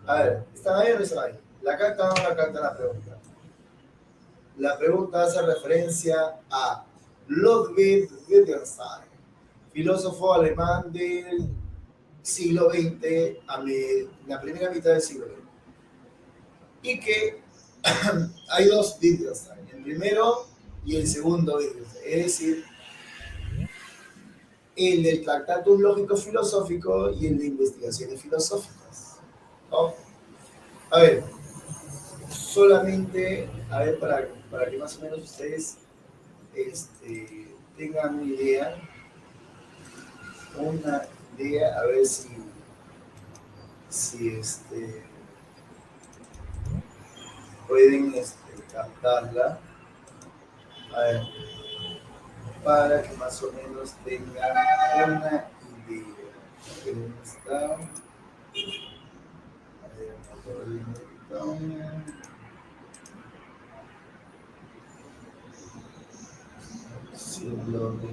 A ver, ¿están ahí o no están ahí? ¿La captan o no la captan la pregunta? La pregunta hace referencia a Ludwig Wittgenstein, filósofo alemán del siglo XX, la primera mitad del siglo XX. Y que hay dos Wittgenstein, el primero y el segundo Wittgenstein, es decir, el del Tractatus Lógico Filosófico y el de Investigaciones Filosóficas. ¿No? A ver, solamente, a ver, para que más o menos ustedes tengan una idea, a ver si pueden captarla, a ver, para que más o menos tengan una idea. ¿Dónde está? A ver, siglo XX.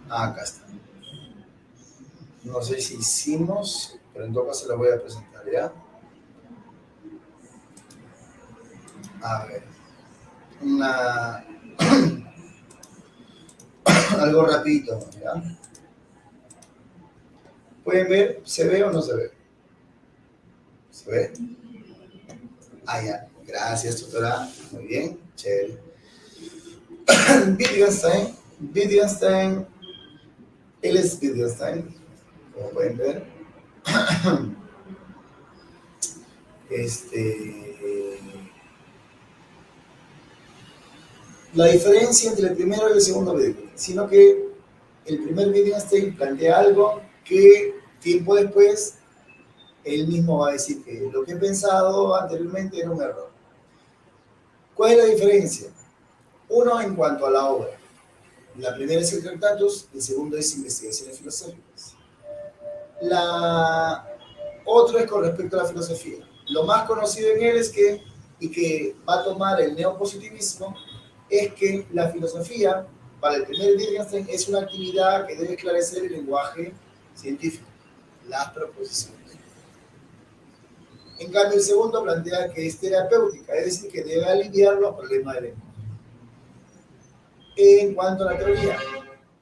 Acá está. No sé si hicimos, pero en todo caso la voy a presentar, ¿ya? A ver. Algo rapidito, ¿ya? ¿Pueden ver? ¿Se ve o no se ve? ¿Se ve? Ah, ya. Gracias, tutora. Muy bien. Chévere. Wittgenstein, él es Wittgenstein, como pueden ver. La diferencia entre el primero y el segundo Wittgenstein, sino que el primer Wittgenstein plantea algo que tiempo después él mismo va a decir que lo que he pensado anteriormente era un error. ¿Cuál es la diferencia? Uno en cuanto a la obra. La primera es el Tractatus, el segundo es Investigaciones Filosóficas. Otro es con respecto a la filosofía. Lo más conocido en él y que va a tomar el neopositivismo, es que la filosofía, para el primer Wittgenstein, es una actividad que debe esclarecer el lenguaje científico, las proposiciones. En cambio, el segundo plantea que es terapéutica, es decir, que debe aliviar los problemas del lenguaje. En cuanto a la teoría,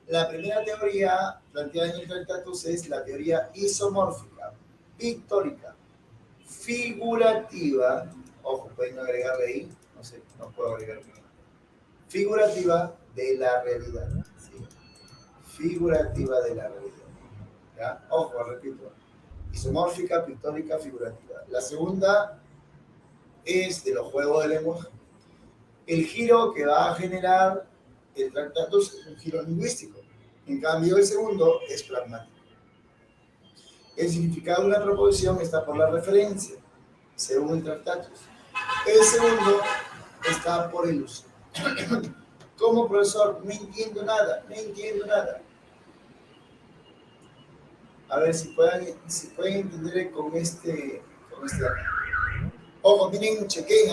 la primera teoría planteada en el Tractatus es la teoría isomórfica, pictórica, figurativa, ojo, pueden agregarle ahí, no sé, no puedo agregarle, figurativa de la realidad, ¿sí? Figurativa de la realidad, ¿ya? Ojo, repito, isomórfica, pictórica, figurativa. La segunda es de los juegos de lenguaje. El giro que va a generar el Tractatus es un giro lingüístico. En cambio, el segundo es pragmático. El significado de una proposición está por la referencia, según el Tractatus. El segundo está por el uso. Como profesor, no entiendo nada. A ver si pueden entender con este. Ojo, miren, chequen.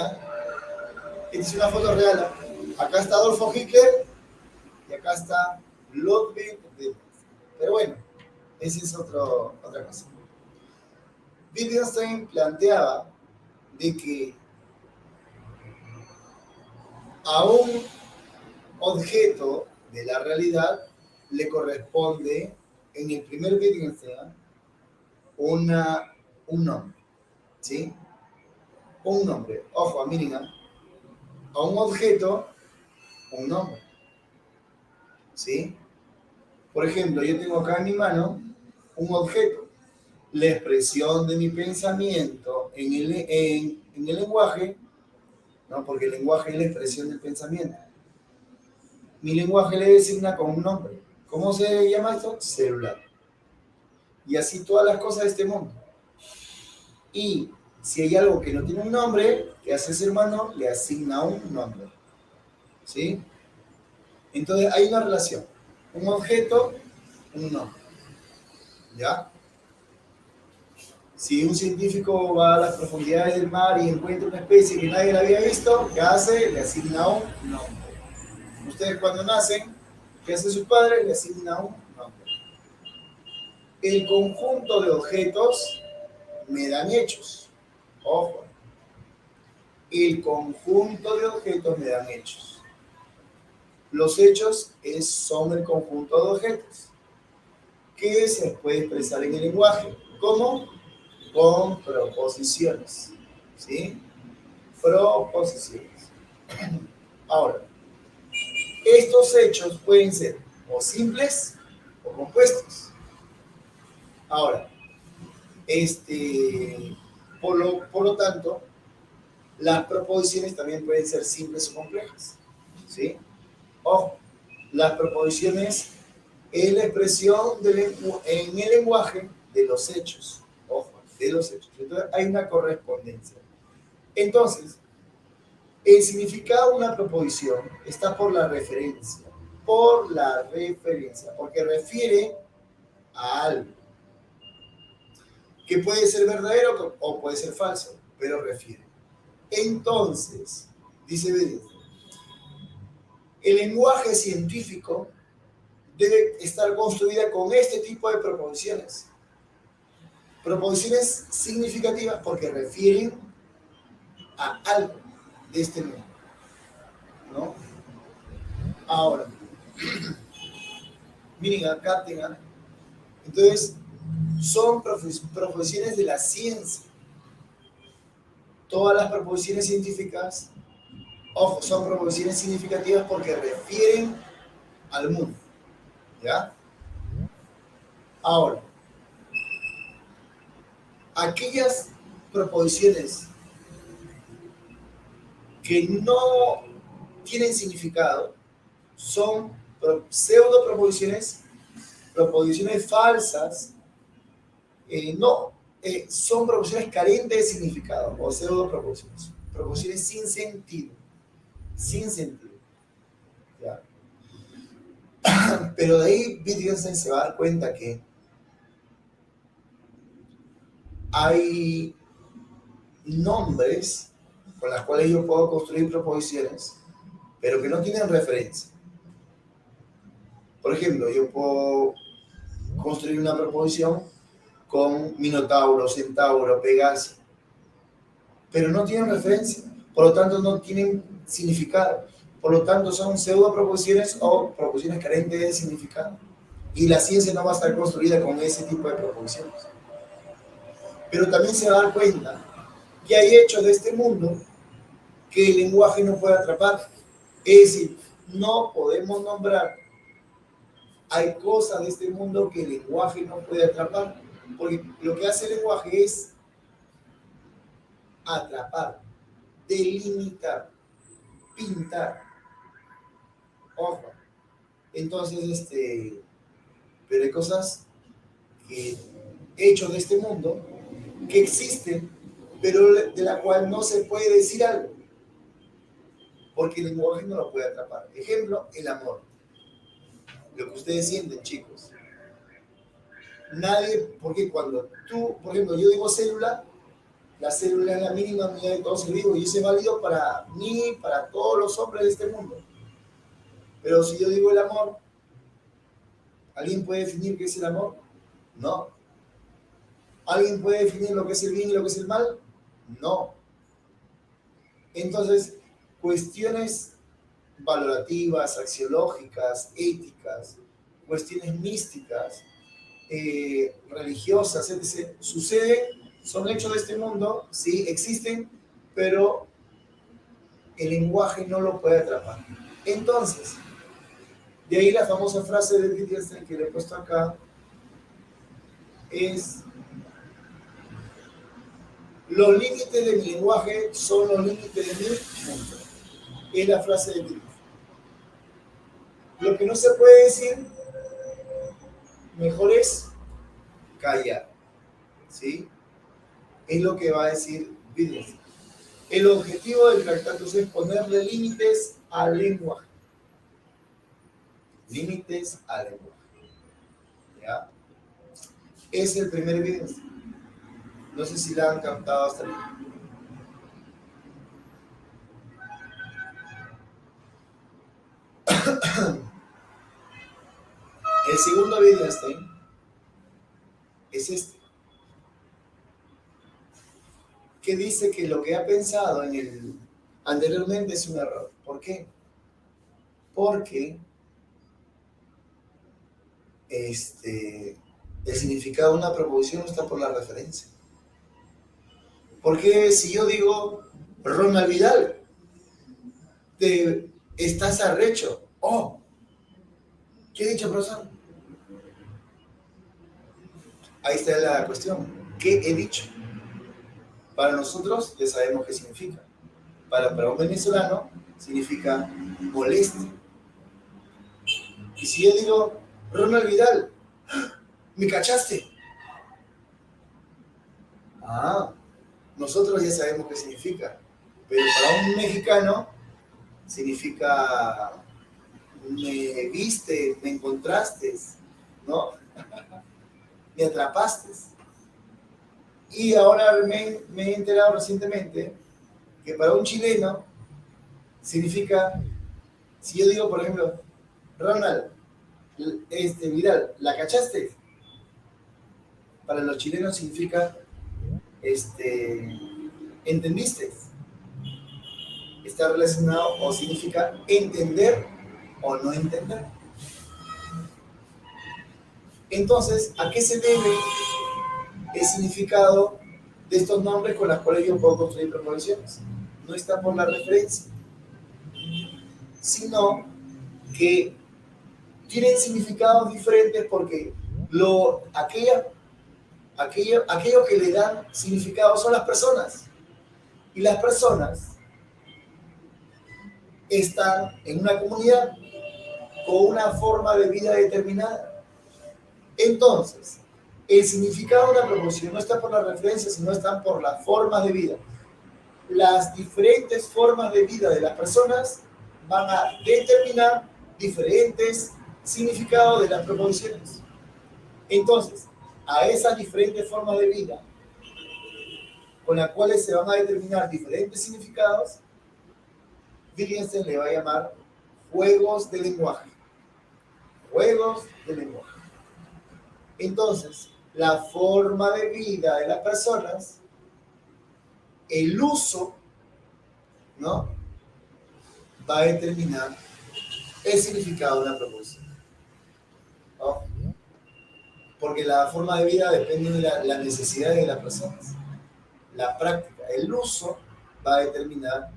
Esta es una foto real. Acá está Adolfo Hitler y acá está Ludwig Wittgenstein. Pero bueno, esa es otra cosa. Wittgenstein planteaba de que a un objeto de la realidad le corresponde, en el primer Wittgenstein, un nombre, ¿sí? Un nombre. Ojo, miren, a un objeto, un nombre, ¿sí? Por ejemplo, yo tengo acá en mi mano un objeto, la expresión de mi pensamiento en el lenguaje, ¿no? Porque el lenguaje es la expresión del pensamiento. Mi lenguaje le designa con un nombre. ¿Cómo se llama esto? Celular. Y así todas las cosas de este mundo. Y si hay algo que no tiene un nombre, ¿qué hace ese hermano? Le asigna un nombre. ¿Sí? Entonces hay una relación. Un objeto, un nombre. ¿Ya? Si un científico va a las profundidades del mar y encuentra una especie que nadie la había visto, ¿qué hace? Le asigna un nombre. Ustedes cuando nacen, ¿Qué hace su padre? Le asigna un nombre. El conjunto de objetos me dan hechos. Ojo. El conjunto de objetos me dan hechos. Los hechos son el conjunto de objetos que se puede expresar en el lenguaje. ¿Cómo? Con proposiciones. ¿Sí? Proposiciones. Ahora, estos hechos pueden ser o simples o compuestos. Ahora, por lo tanto, las proposiciones también pueden ser simples o complejas. ¿Sí? Ojo, las proposiciones es la expresión en el lenguaje de los hechos. Ojo, de los hechos. Entonces, hay una correspondencia. Entonces, el significado de una proposición está por la referencia. Por la referencia, porque refiere a algo que puede ser verdadero o puede ser falso, pero refiere. Entonces, dice Bedin, el lenguaje científico debe estar construida con este tipo de proposiciones. Proposiciones significativas porque refieren a algo de este mundo, ¿no? Ahora, miren acá tengan. Entonces, son proposiciones de la ciencia. Todas las proposiciones científicas, ojo, son proposiciones significativas porque refieren al mundo, ¿ya? Ahora, aquellas proposiciones que no tienen significado son pseudo proposiciones, proposiciones falsas, son proposiciones carentes de significado o pseudo proposiciones, proposiciones sin sentido, ¿ya? Pero de ahí Wittgenstein se va a dar cuenta que hay nombres con los cuales yo puedo construir proposiciones, pero que no tienen referencia. Por ejemplo, yo puedo construir una proposición con Minotauro, Centauro, Pegaso, pero no tienen referencia, por lo tanto no tienen significado, por lo tanto son pseudo proposiciones o proposiciones carentes de significado. Y la ciencia no va a estar construida con ese tipo de proposiciones. Pero también se va a dar cuenta que hay hechos de este mundo que el lenguaje no puede atrapar. Es decir, no podemos nombrar. Hay cosas de este mundo que el lenguaje no puede atrapar, porque lo que hace el lenguaje es atrapar, delimitar, pintar. Ojo. Entonces, pero hay cosas que, hechos de este mundo que existen, pero de la cual no se puede decir algo, porque el lenguaje no lo puede atrapar. Ejemplo, el amor. Lo que ustedes sienten, chicos. Nadie, porque cuando tú, por ejemplo, yo digo célula, la célula es la mínima unidad de todo ser vivo y eso es válido para mí, para todos los hombres de este mundo. Pero si yo digo el amor, ¿alguien puede definir qué es el amor? No. ¿Alguien puede definir lo que es el bien y lo que es el mal? No. Entonces, cuestiones valorativas, axiológicas, éticas, cuestiones místicas, religiosas, etc., suceden, son hechos de este mundo, sí, existen, pero el lenguaje no lo puede atrapar. Entonces, de ahí la famosa frase de Wittgenstein que le he puesto acá es: los límites de mi lenguaje son los límites de mi mundo. Es la frase de Wittgenstein. Lo que no se puede decir, mejor es callar, ¿sí? Es lo que va a decir Wittgenstein. El objetivo del tratado es ponerle límites al lenguaje. Límites al lenguaje. ¿Ya? Es el primer Wittgenstein. No sé si la han captado hasta ahí. El segundo Wittgenstein es este, que dice que lo que ha pensado anteriormente es un error. ¿Por qué? Porque el significado de una proposición no está por la referencia. Porque si yo digo Ronald Vidal, estás arrecho. Oh, ¿qué he dicho, profesor? Ahí está la cuestión. ¿Qué he dicho? Para nosotros ya sabemos qué significa. Para un venezolano significa molestia. Y si yo digo Ronald Vidal, ¿me cachaste? Ah, nosotros ya sabemos qué significa. Pero para un mexicano significa me viste, me encontraste, ¿no? Me atrapaste. Y ahora me he enterado recientemente que para un chileno significa, si yo digo, por ejemplo, Ronald, Vidal, ¿la cachaste? Para los chilenos significa, ¿entendiste? Está relacionado o significa entender o no entender. Entonces, ¿a qué se debe el significado de estos nombres con los cuales yo puedo construir proposiciones? No está por la referencia, sino que tienen significados diferentes porque aquello que le dan significado son las personas. Y las personas están en una comunidad con una forma de vida determinada. Entonces, el significado de una proposición no está por la referencia, sino está por las formas de vida. Las diferentes formas de vida de las personas van a determinar diferentes significados de las proposiciones. Entonces, a esas diferentes formas de vida, con las cuales se van a determinar diferentes significados, Wittgenstein le va a llamar juegos de lenguaje. Juegos de lenguaje. Entonces, la forma de vida de las personas, el uso, ¿no?, va a determinar el significado de una proposición, ¿no? Porque la forma de vida depende de las necesidades de las personas. La práctica, el uso, va a determinar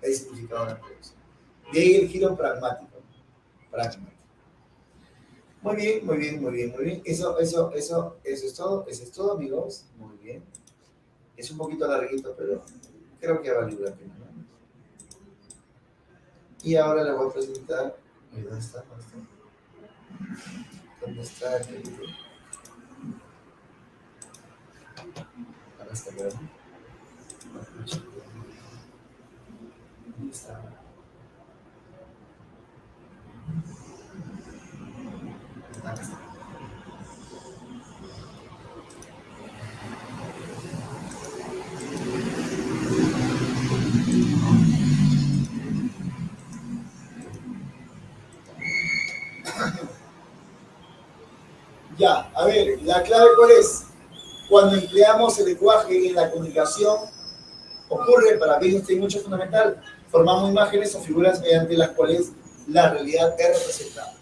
el significado de una proposición. De ahí el giro pragmático. Muy bien, muy bien, muy bien, muy bien. Eso es todo, amigos. Muy bien. Es un poquito larguito, pero creo que ha valido la pena, ¿no? Y ahora le voy a presentar. ¿Dónde está? ¿Dónde está el libro? Ahora está, ¿verdad? ¿Dónde está? Acá está. Ya, a ver, la clave cuál es. Cuando empleamos el lenguaje en la comunicación, ocurre para Wittgenstein mucho fundamental. Formamos imágenes o figuras mediante las cuales la realidad es representada.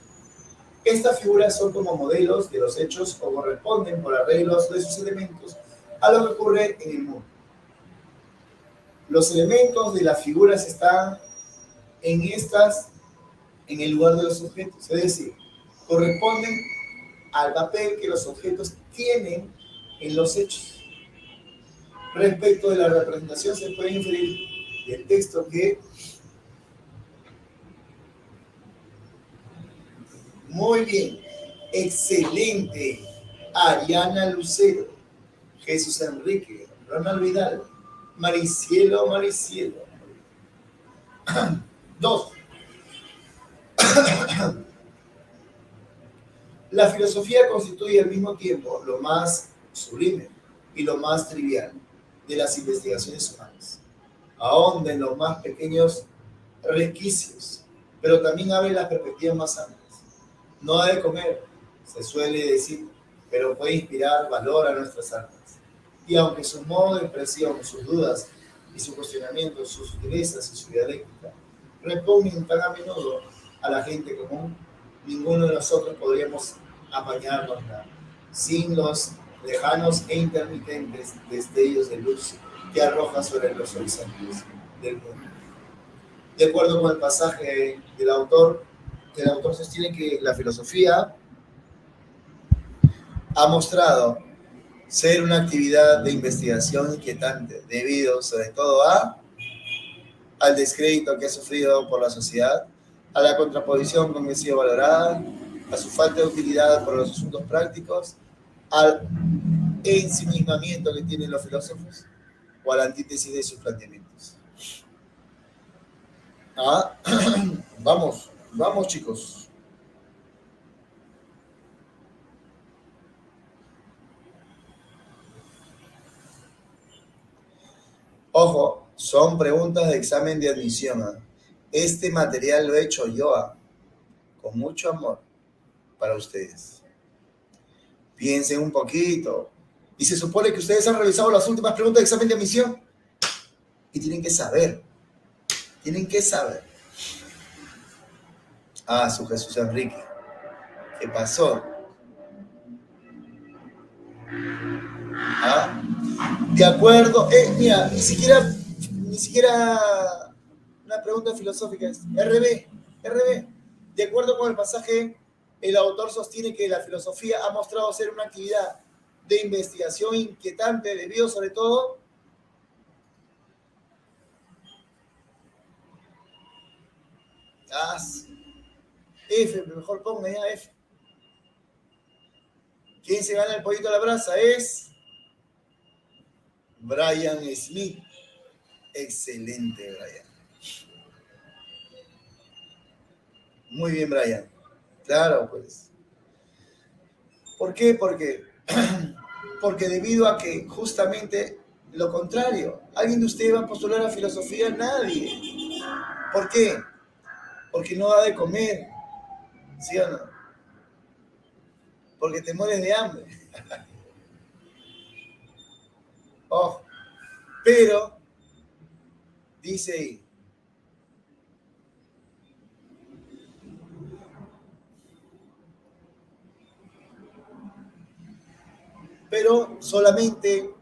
Estas figuras son como modelos de los hechos o corresponden por arreglos de sus elementos a lo que ocurre en el mundo. Los elementos de las figuras están en el lugar de los objetos, es decir, corresponden al papel que los objetos tienen en los hechos. Respecto de la representación se puede inferir del texto que muy bien, excelente, Ariana Lucero, Jesús Enrique, Ronald Vidal, Maricielo. 2. La filosofía constituye al mismo tiempo lo más sublime y lo más trivial de las investigaciones humanas. Ahonda en los más pequeños resquicios, pero también abre las perspectivas más amplias. No ha de comer, se suele decir, pero puede inspirar valor a nuestras almas. Y aunque su modo de expresión, sus dudas y sus cuestionamientos, sus sutilezas y su dialéctica repugnen tan a menudo a la gente común, ninguno de nosotros podríamos apañarnos sin los lejanos e intermitentes destellos de luz que arroja sobre los horizontes del mundo. De acuerdo con el pasaje del autor, el autor sostiene que la filosofía ha mostrado ser una actividad de investigación inquietante, debido sobre todo al descrédito que ha sufrido por la sociedad, a la contraposición con que ha sido valorada, a su falta de utilidad por los asuntos prácticos, al ensimismamiento que tienen los filósofos o a la antítesis de sus planteamientos. Vamos chicos. Ojo, son preguntas de examen de admisión. Este material lo he hecho yo, con mucho amor para ustedes. Piensen un poquito. Y se supone que ustedes han revisado las últimas preguntas de examen de admisión y tienen que saber. Tienen que saber. Su Jesús Enrique. ¿Qué pasó? De acuerdo. Mira, ni siquiera una pregunta filosófica es RB. De acuerdo con el pasaje, el autor sostiene que la filosofía ha mostrado ser una actividad de investigación inquietante debido sobre todo F, mejor ponga ya F. ¿Quién se gana el pollito a la brasa? Es Brian Smith. Excelente, Brian. Muy bien, Brian. Claro, pues. ¿Por qué? Porque debido a que justamente lo contrario, ¿alguien de ustedes va a postular a filosofía? Nadie. ¿Por qué? Porque no da de comer, ¿sí o no? Porque te mueres de hambre. Oh, pero, dice ahí, pero solamente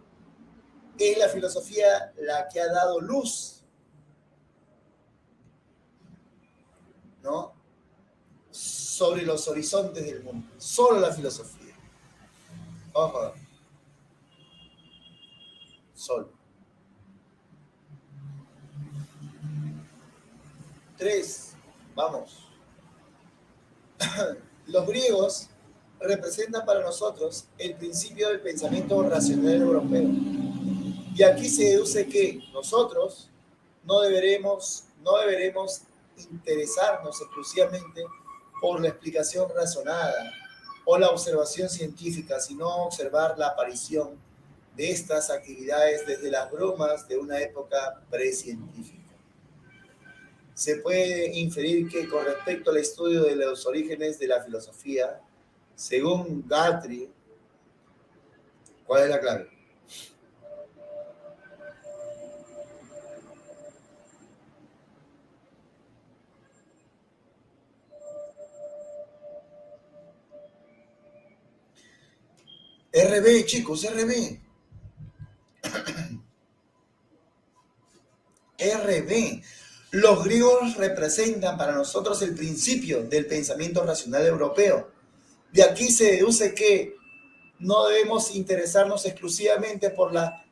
es la filosofía la que ha dado luz, ¿no?, sobre los horizontes del mundo. Solo la filosofía. Ojo. Solo. 3. Vamos. Los griegos representan para nosotros el principio del pensamiento racional europeo. Y aquí se deduce que nosotros no deberemos interesarnos exclusivamente por la explicación razonada o la observación científica, sino observar la aparición de estas actividades desde las brumas de una época precientífica. Se puede inferir que con respecto al estudio de los orígenes de la filosofía, según Guthrie, ¿cuál es la clave? RB, chicos, RB. RB. Los griegos representan para nosotros el principio del pensamiento racional europeo. De aquí se deduce que no debemos interesarnos exclusivamente por la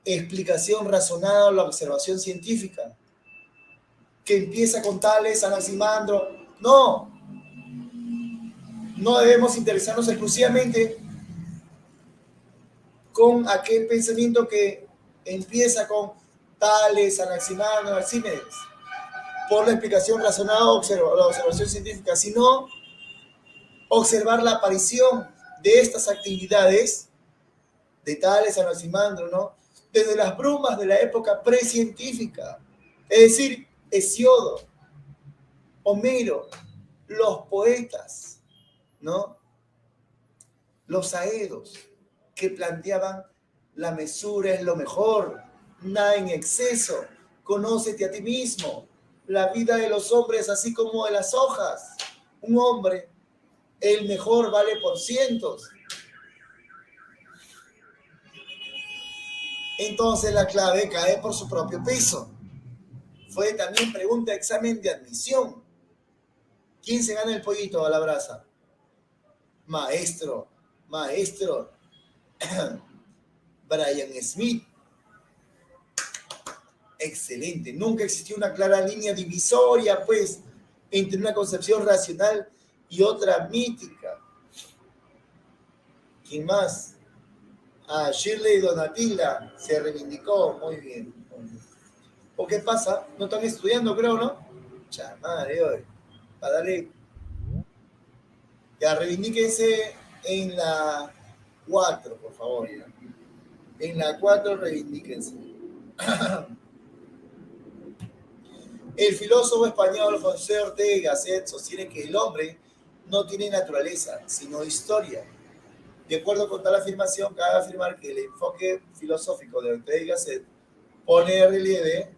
explicación razonada o la observación científica, que empieza con Tales, Anaximandro. No debemos interesarnos exclusivamente con aquel pensamiento que empieza con Tales, Anaximandro, Alcímedes, por la explicación razonada o la observación científica, sino observar la aparición de estas actividades de Tales, Anaximandro, ¿no?, desde las brumas de la época precientífica, es decir, Hesíodo, Homero, los poetas, ¿no?, Los aedos, que planteaban la mesura es lo mejor, nada en exceso, conócete a ti mismo, la vida de los hombres así como de las hojas. Un hombre, el mejor vale por cientos. Entonces la clave cae por su propio peso. Fue también pregunta de examen de admisión. ¿Quién se gana el pollito a la brasa? Maestro, Brian Smith. Excelente. Nunca existió una clara línea divisoria, pues, entre una concepción racional y otra mítica. ¿Quién más? Shirley Donatilla se reivindicó. Muy bien. ¿O qué pasa? ¿No están estudiando, creo, no? Chamadre, hoy. Para darle. Ya, reivindíquense en la 4, por favor. Ya. En la 4, reivindíquense. El filósofo español José Ortega y Gasset sostiene que el hombre no tiene naturaleza, sino historia. De acuerdo con tal afirmación, cabe afirmar que el enfoque filosófico de Ortega y Gasset pone de relieve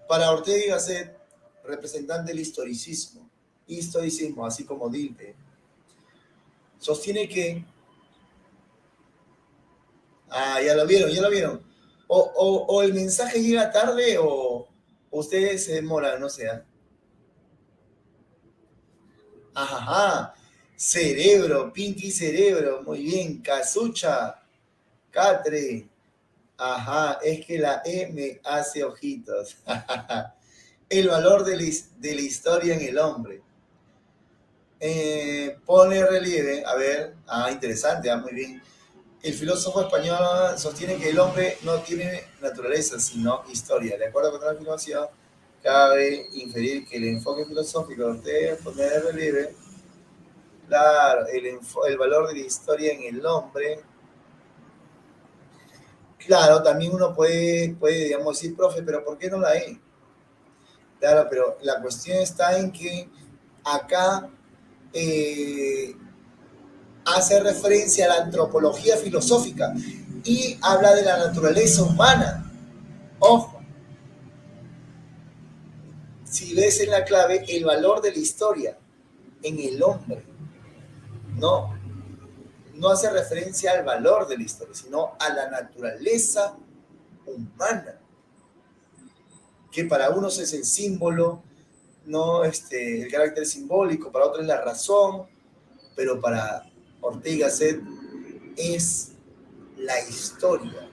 para Ortega y Gasset, representante del historicismo, así como Dilpe, sostiene que ya lo vieron. O el mensaje llega tarde o ustedes se demoran, no sé. Ajá, cerebro, Pinky Cerebro, muy bien, Casucha, Catre, ajá, es que la E me hace ojitos. El valor de la historia en el hombre. Pone relieve, a ver, interesante, muy bien. El filósofo español sostiene que el hombre no tiene naturaleza, sino historia. De acuerdo con la afirmación, cabe inferir que el enfoque filosófico de Ortega pone de relieve, claro, el valor de la historia en el hombre. Claro, también uno puede, digamos, decir, profe, pero ¿por qué no la E? Claro, pero la cuestión está en que acá hace referencia a la antropología filosófica y habla de la naturaleza humana. Ojo, si ves en la clave el valor de la historia en el hombre, no hace referencia al valor de la historia, sino a la naturaleza humana, que para unos es el símbolo, no el carácter simbólico, para otros es la razón, pero para Ortega y Gasset es la historia.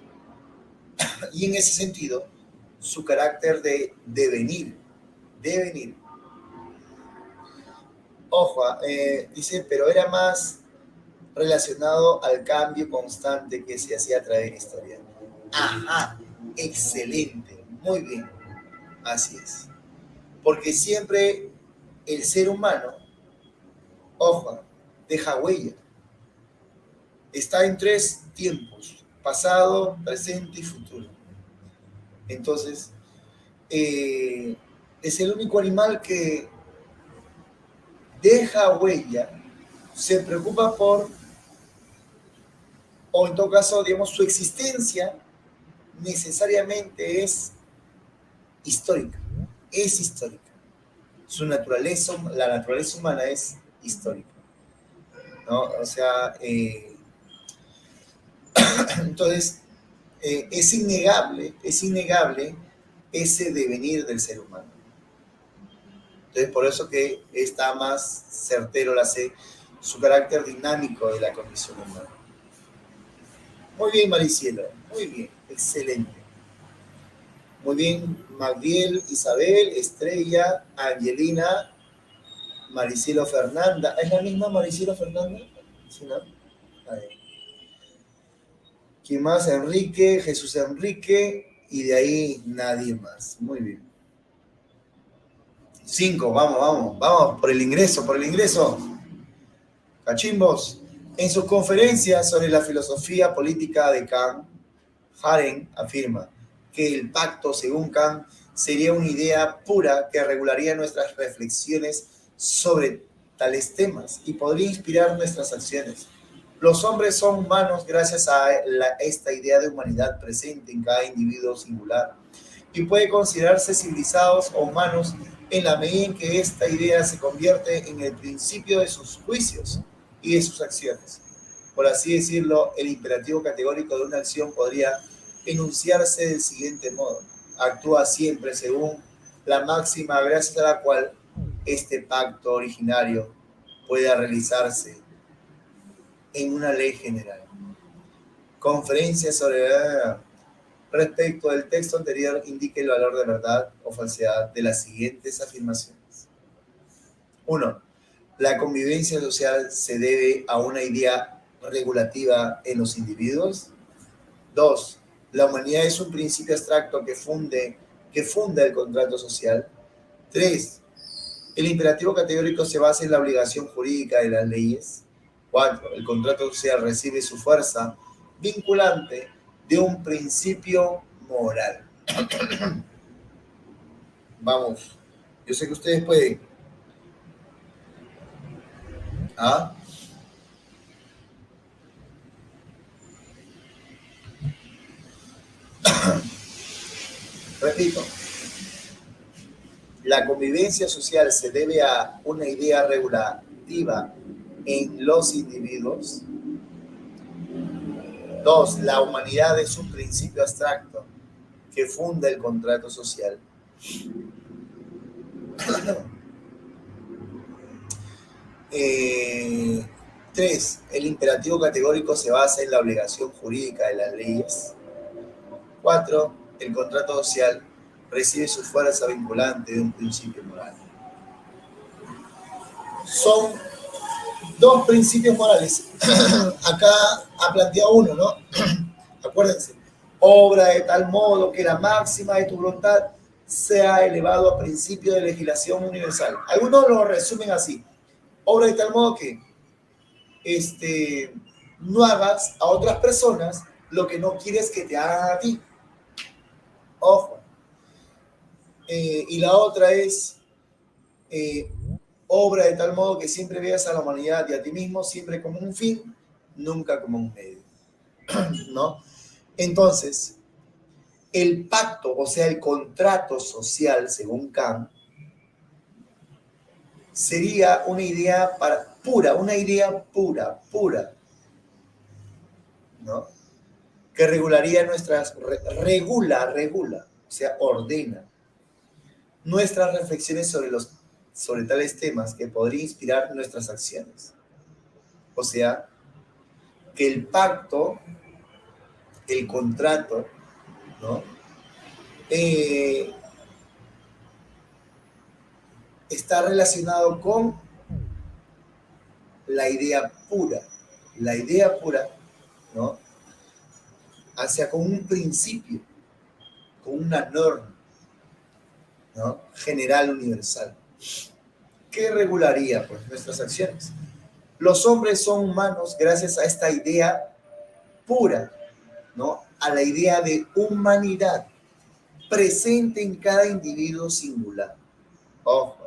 Y en ese sentido, su carácter de devenir. Ojo, dice, pero era más relacionado al cambio constante que se hacía a través de la historia. Ajá, excelente, muy bien, así es. Porque siempre el ser humano, ojo, deja huella. Está en 3 tiempos, pasado, presente y futuro. Entonces, es el único animal que deja huella, se preocupa por, o en todo caso, digamos, su existencia necesariamente es histórica. Su naturaleza, la naturaleza humana es histórica, ¿no? O sea, entonces, es innegable ese devenir del ser humano. Entonces, por eso que está más certero su carácter dinámico de la condición humana. Muy bien, Maricielo, muy bien, excelente. Muy bien, Magdiel, Isabel, Estrella, Angelina, Maricielo Fernanda. ¿Es la misma Maricielo Fernanda? ¿Sí, no? ¿Quién más? Enrique, Jesús Enrique, y de ahí nadie más. Muy bien. 5, vamos por el ingreso. Cachimbos. En su conferencia sobre la filosofía política de Kant, Haren afirma que el pacto, según Kant, sería una idea pura que regularía nuestras reflexiones sobre tales temas y podría inspirar nuestras acciones. Los hombres son humanos gracias a esta idea de humanidad presente en cada individuo singular y puede considerarse civilizados o humanos en la medida en que esta idea se convierte en el principio de sus juicios y de sus acciones. Por así decirlo, el imperativo categórico de una acción podría enunciarse del siguiente modo: actúa siempre según la máxima gracias a la cual este pacto originario pueda realizarse en una ley general. Conferencia sobre respecto del texto anterior indique el valor de verdad o falsedad de las siguientes afirmaciones. 1. La convivencia social se debe a una idea regulativa en los individuos. 2. La humanidad es un principio abstracto que funda el contrato social. 3. El imperativo categórico se basa en la obligación jurídica de las leyes. 4. El contrato social recibe su fuerza vinculante de un principio moral. Vamos, yo sé que ustedes pueden. ¿Ah? Repito, la convivencia social se debe a una idea regulativa en los individuos. 2. La humanidad es un principio abstracto que funda el contrato social. 3. El imperativo categórico se basa en la obligación jurídica de las leyes. 4. El contrato social recibe su fuerza vinculante de un principio moral. Son dos principios morales. Acá ha planteado uno, ¿no? Acuérdense, obra de tal modo que la máxima de tu voluntad sea elevado a principio de legislación universal. Algunos lo resumen así: obra de tal modo que no hagas a otras personas lo que no quieres que te hagan a ti. Ojo. Y la otra es obra de tal modo que siempre veas a la humanidad y a ti mismo siempre como un fin, nunca como un medio. ¿No? Entonces, el pacto, o sea, el contrato social, según Kant, sería una idea pura, ¿no? Que regularía regula, o sea, ordena nuestras reflexiones sobre tales temas que podría inspirar nuestras acciones. O sea, que el pacto, el contrato, ¿no? Está relacionado con la idea pura, ¿no? Hacia con un principio, con una norma, ¿no? General, universal, que regularía pues nuestras acciones. Los hombres son humanos gracias a esta idea pura, ¿no? A la idea de humanidad presente en cada individuo singular. Ojo.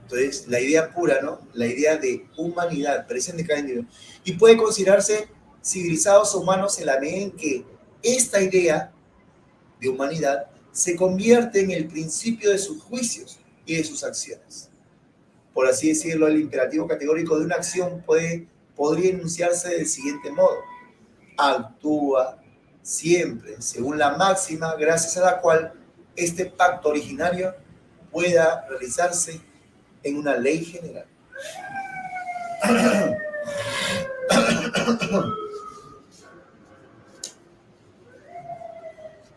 Entonces, la idea pura, ¿no? La idea de humanidad presente en cada individuo. Y puede considerarse civilizados humanos en la medida en que esta idea de humanidad se convierte en el principio de sus juicios y de sus acciones. Por así decirlo, el imperativo categórico de una acción podría enunciarse del siguiente modo: actúa siempre según la máxima gracias a la cual este pacto originario pueda realizarse en una ley general.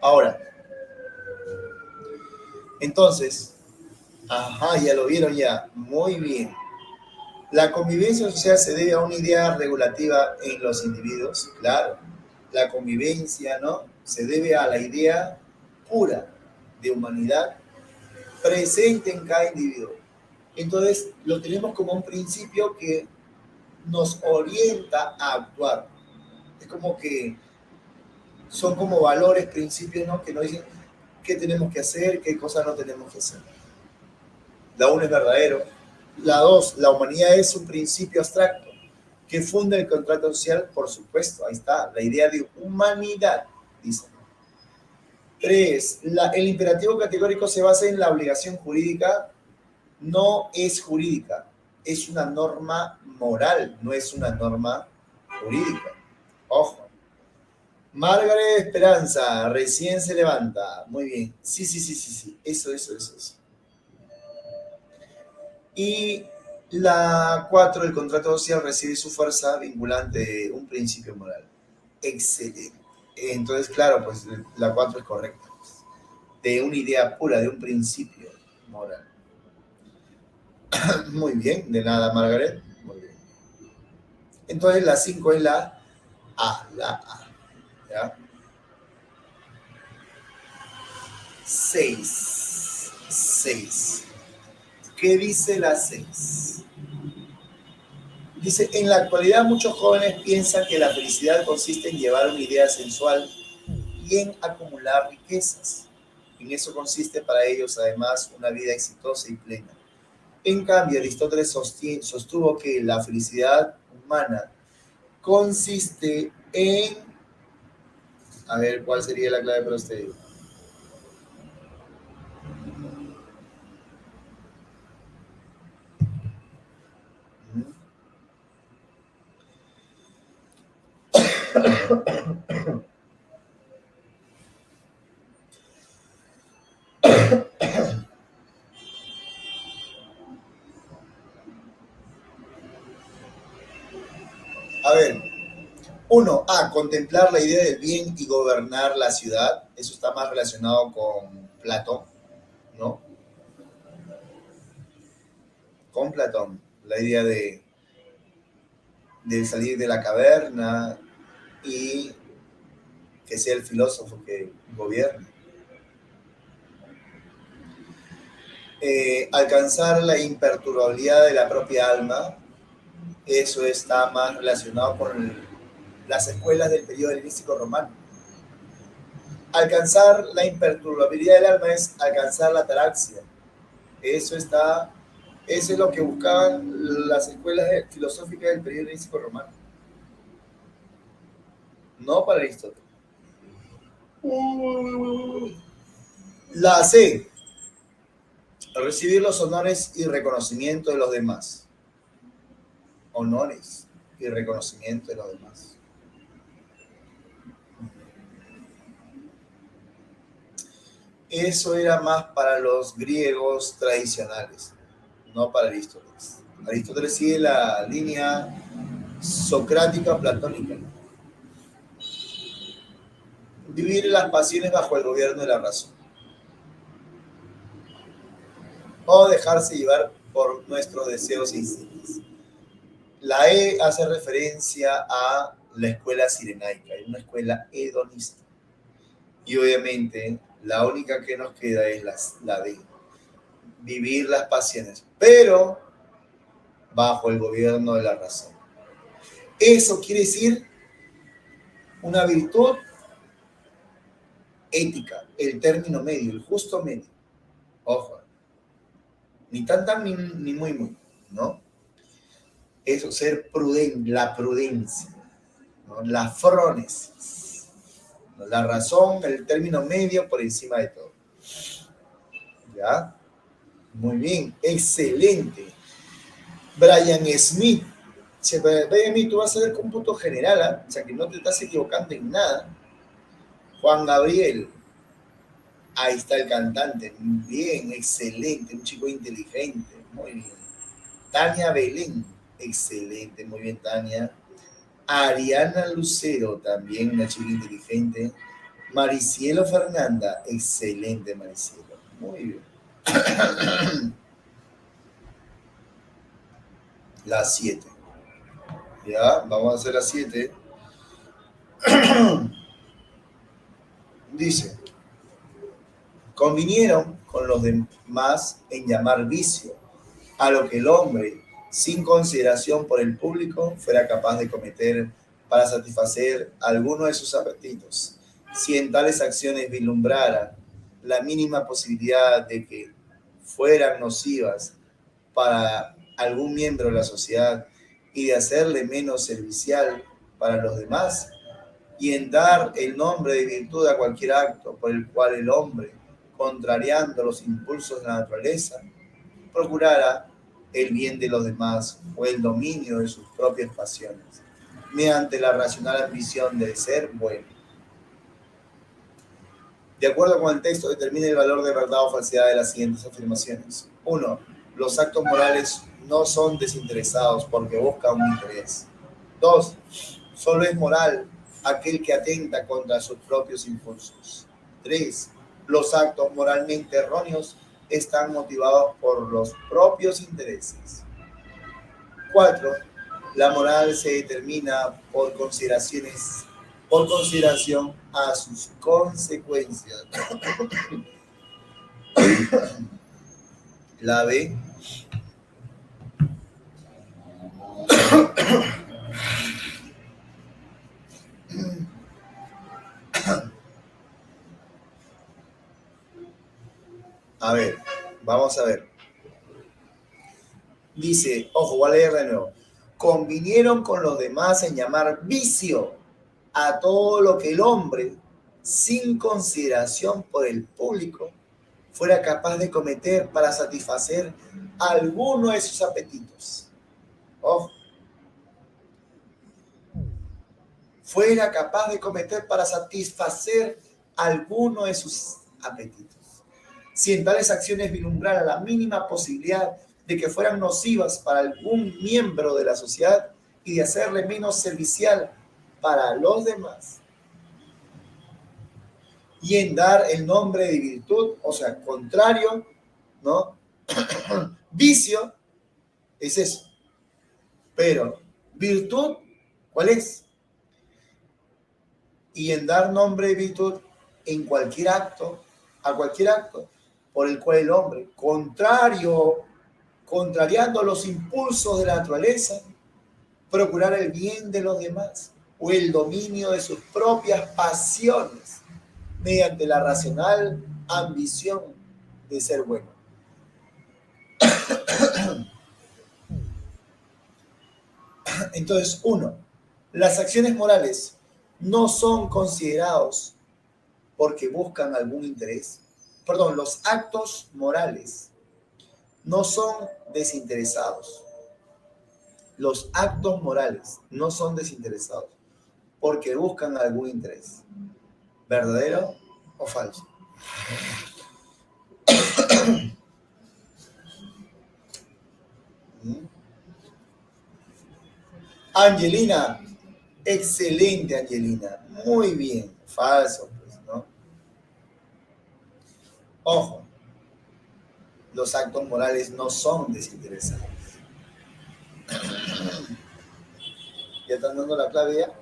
Ahora, entonces, ya lo vieron ya, muy bien. La convivencia social se debe a una idea regulativa en los individuos, claro. La convivencia, ¿no? Se debe a la idea pura de humanidad presente en cada individuo. Entonces, lo tenemos como un principio que nos orienta a actuar. Es como que son como valores, principios, ¿no? Que nos dicen qué tenemos que hacer, qué cosas no tenemos que hacer. La uno es verdadero. La dos, la humanidad es un principio abstracto que funda el contrato social, por supuesto, ahí está, la idea de humanidad, dice. Tres, el imperativo categórico se basa en la obligación jurídica, no es jurídica, es una norma moral, no es una norma jurídica. Ojo. Margaret Esperanza, recién se levanta. Muy bien. Sí, sí, sí, sí, sí. Eso. Y la 4, el contrato social recibe su fuerza vinculante de un principio moral. Excelente. Entonces, claro, pues la 4 es correcta. De una idea pura, de un principio moral. Muy bien, de nada, Margaret. Muy bien. Entonces, la 5 es la A. ¿Ya? 6. ¿Qué dice la 6? Dice, en la actualidad muchos jóvenes piensan que la felicidad consiste en llevar una idea sensual y en acumular riquezas. En eso consiste para ellos además una vida exitosa y plena. En cambio, Aristóteles sostuvo que la felicidad humana consiste en... A ver, ¿cuál sería la clave para usted? A ver, uno, contemplar la idea del bien y gobernar la ciudad. Eso está más relacionado con Platón, ¿no? Con Platón, la idea de salir de la caverna y que sea el filósofo que gobierne. Alcanzar la imperturbabilidad de la propia alma, eso está más relacionado con las escuelas del periodo helenístico romano. Alcanzar la imperturbabilidad del alma es alcanzar la ataraxia. Eso es lo que buscaban las escuelas filosóficas del periodo helenístico romano. No para Aristóteles. La C, recibir los honores y reconocimiento de los demás. Honores y reconocimiento de los demás. Eso era más para los griegos tradicionales, no para Aristóteles. Aristóteles sigue la línea socrática platónica. Vivir las pasiones bajo el gobierno de la razón. O dejarse llevar por nuestros deseos e instintos. La E hace referencia a la escuela cirenaica, una escuela hedonista. Y obviamente la única que nos queda es la D, vivir las pasiones, pero bajo el gobierno de la razón. Eso quiere decir una virtud ética, el término medio, el justo medio. Ojo, ni tan ni muy, ¿no? Eso, ser prudente, la prudencia, ¿no? La frónesis, ¿no? La razón, el término medio por encima de todo. ¿Ya? Muy bien, excelente. Brian Smith. Brian Smith, tú vas a ver cómputo general, ¿eh? O sea, que no te estás equivocando en nada. Juan Gabriel. Ahí está el cantante. Bien, excelente. Un chico inteligente. Muy bien. Tania Belén. Excelente. Muy bien, Tania. Ariana Lucero, también una chica inteligente. Maricielo Fernanda. Excelente, Maricielo. Muy bien. La 7. Ya, vamos a hacer la 7. Dice, convinieron con los demás en llamar vicio a lo que el hombre, sin consideración por el público, fuera capaz de cometer para satisfacer alguno de sus apetitos. Si en tales acciones vislumbrara la mínima posibilidad de que fueran nocivas para algún miembro de la sociedad y de hacerle menos servicial para los demás, y en dar el nombre de virtud a cualquier acto por el cual el hombre, contrariando los impulsos de la naturaleza, procurara el bien de los demás o el dominio de sus propias pasiones, mediante la racional ambición de ser bueno. De acuerdo con el texto, determina el valor de verdad o falsedad de las siguientes afirmaciones. 1. Los actos morales no son desinteresados porque buscan un interés. 2. Solo es moral aquel que atenta contra sus propios impulsos. 3. Los actos moralmente erróneos están motivados por los propios intereses. 4. La moral se determina por consideración a sus consecuencias. La B. A ver, vamos a ver. Dice, ojo, voy a leer de nuevo. Convinieron con los demás en llamar vicio a todo lo que el hombre, sin consideración por el público, fuera capaz de cometer para satisfacer alguno de sus apetitos. Ojo. Fuera capaz de cometer para satisfacer alguno de sus apetitos. Si en tales acciones vislumbrara la mínima posibilidad de que fueran nocivas para algún miembro de la sociedad y de hacerle menos servicial para los demás, y en dar el nombre de virtud, o sea, contrario, ¿no? Vicio, es eso. Pero, virtud, ¿cuál es? Y en dar nombre de virtud en cualquier acto, a cualquier acto, por el cual el hombre, contrariando los impulsos de la naturaleza, procurar el bien de los demás o el dominio de sus propias pasiones mediante la racional ambición de ser bueno. Entonces, 1. Las acciones morales no son considerados porque buscan algún interés. Perdón, los actos morales no son desinteresados. Los actos morales no son desinteresados porque buscan algún interés. ¿Verdadero o falso? Angelina, excelente Angelina, muy bien, falso, pues, ¿no? Ojo, los actos morales no son desinteresados. ¿Ya están dando la clave ya?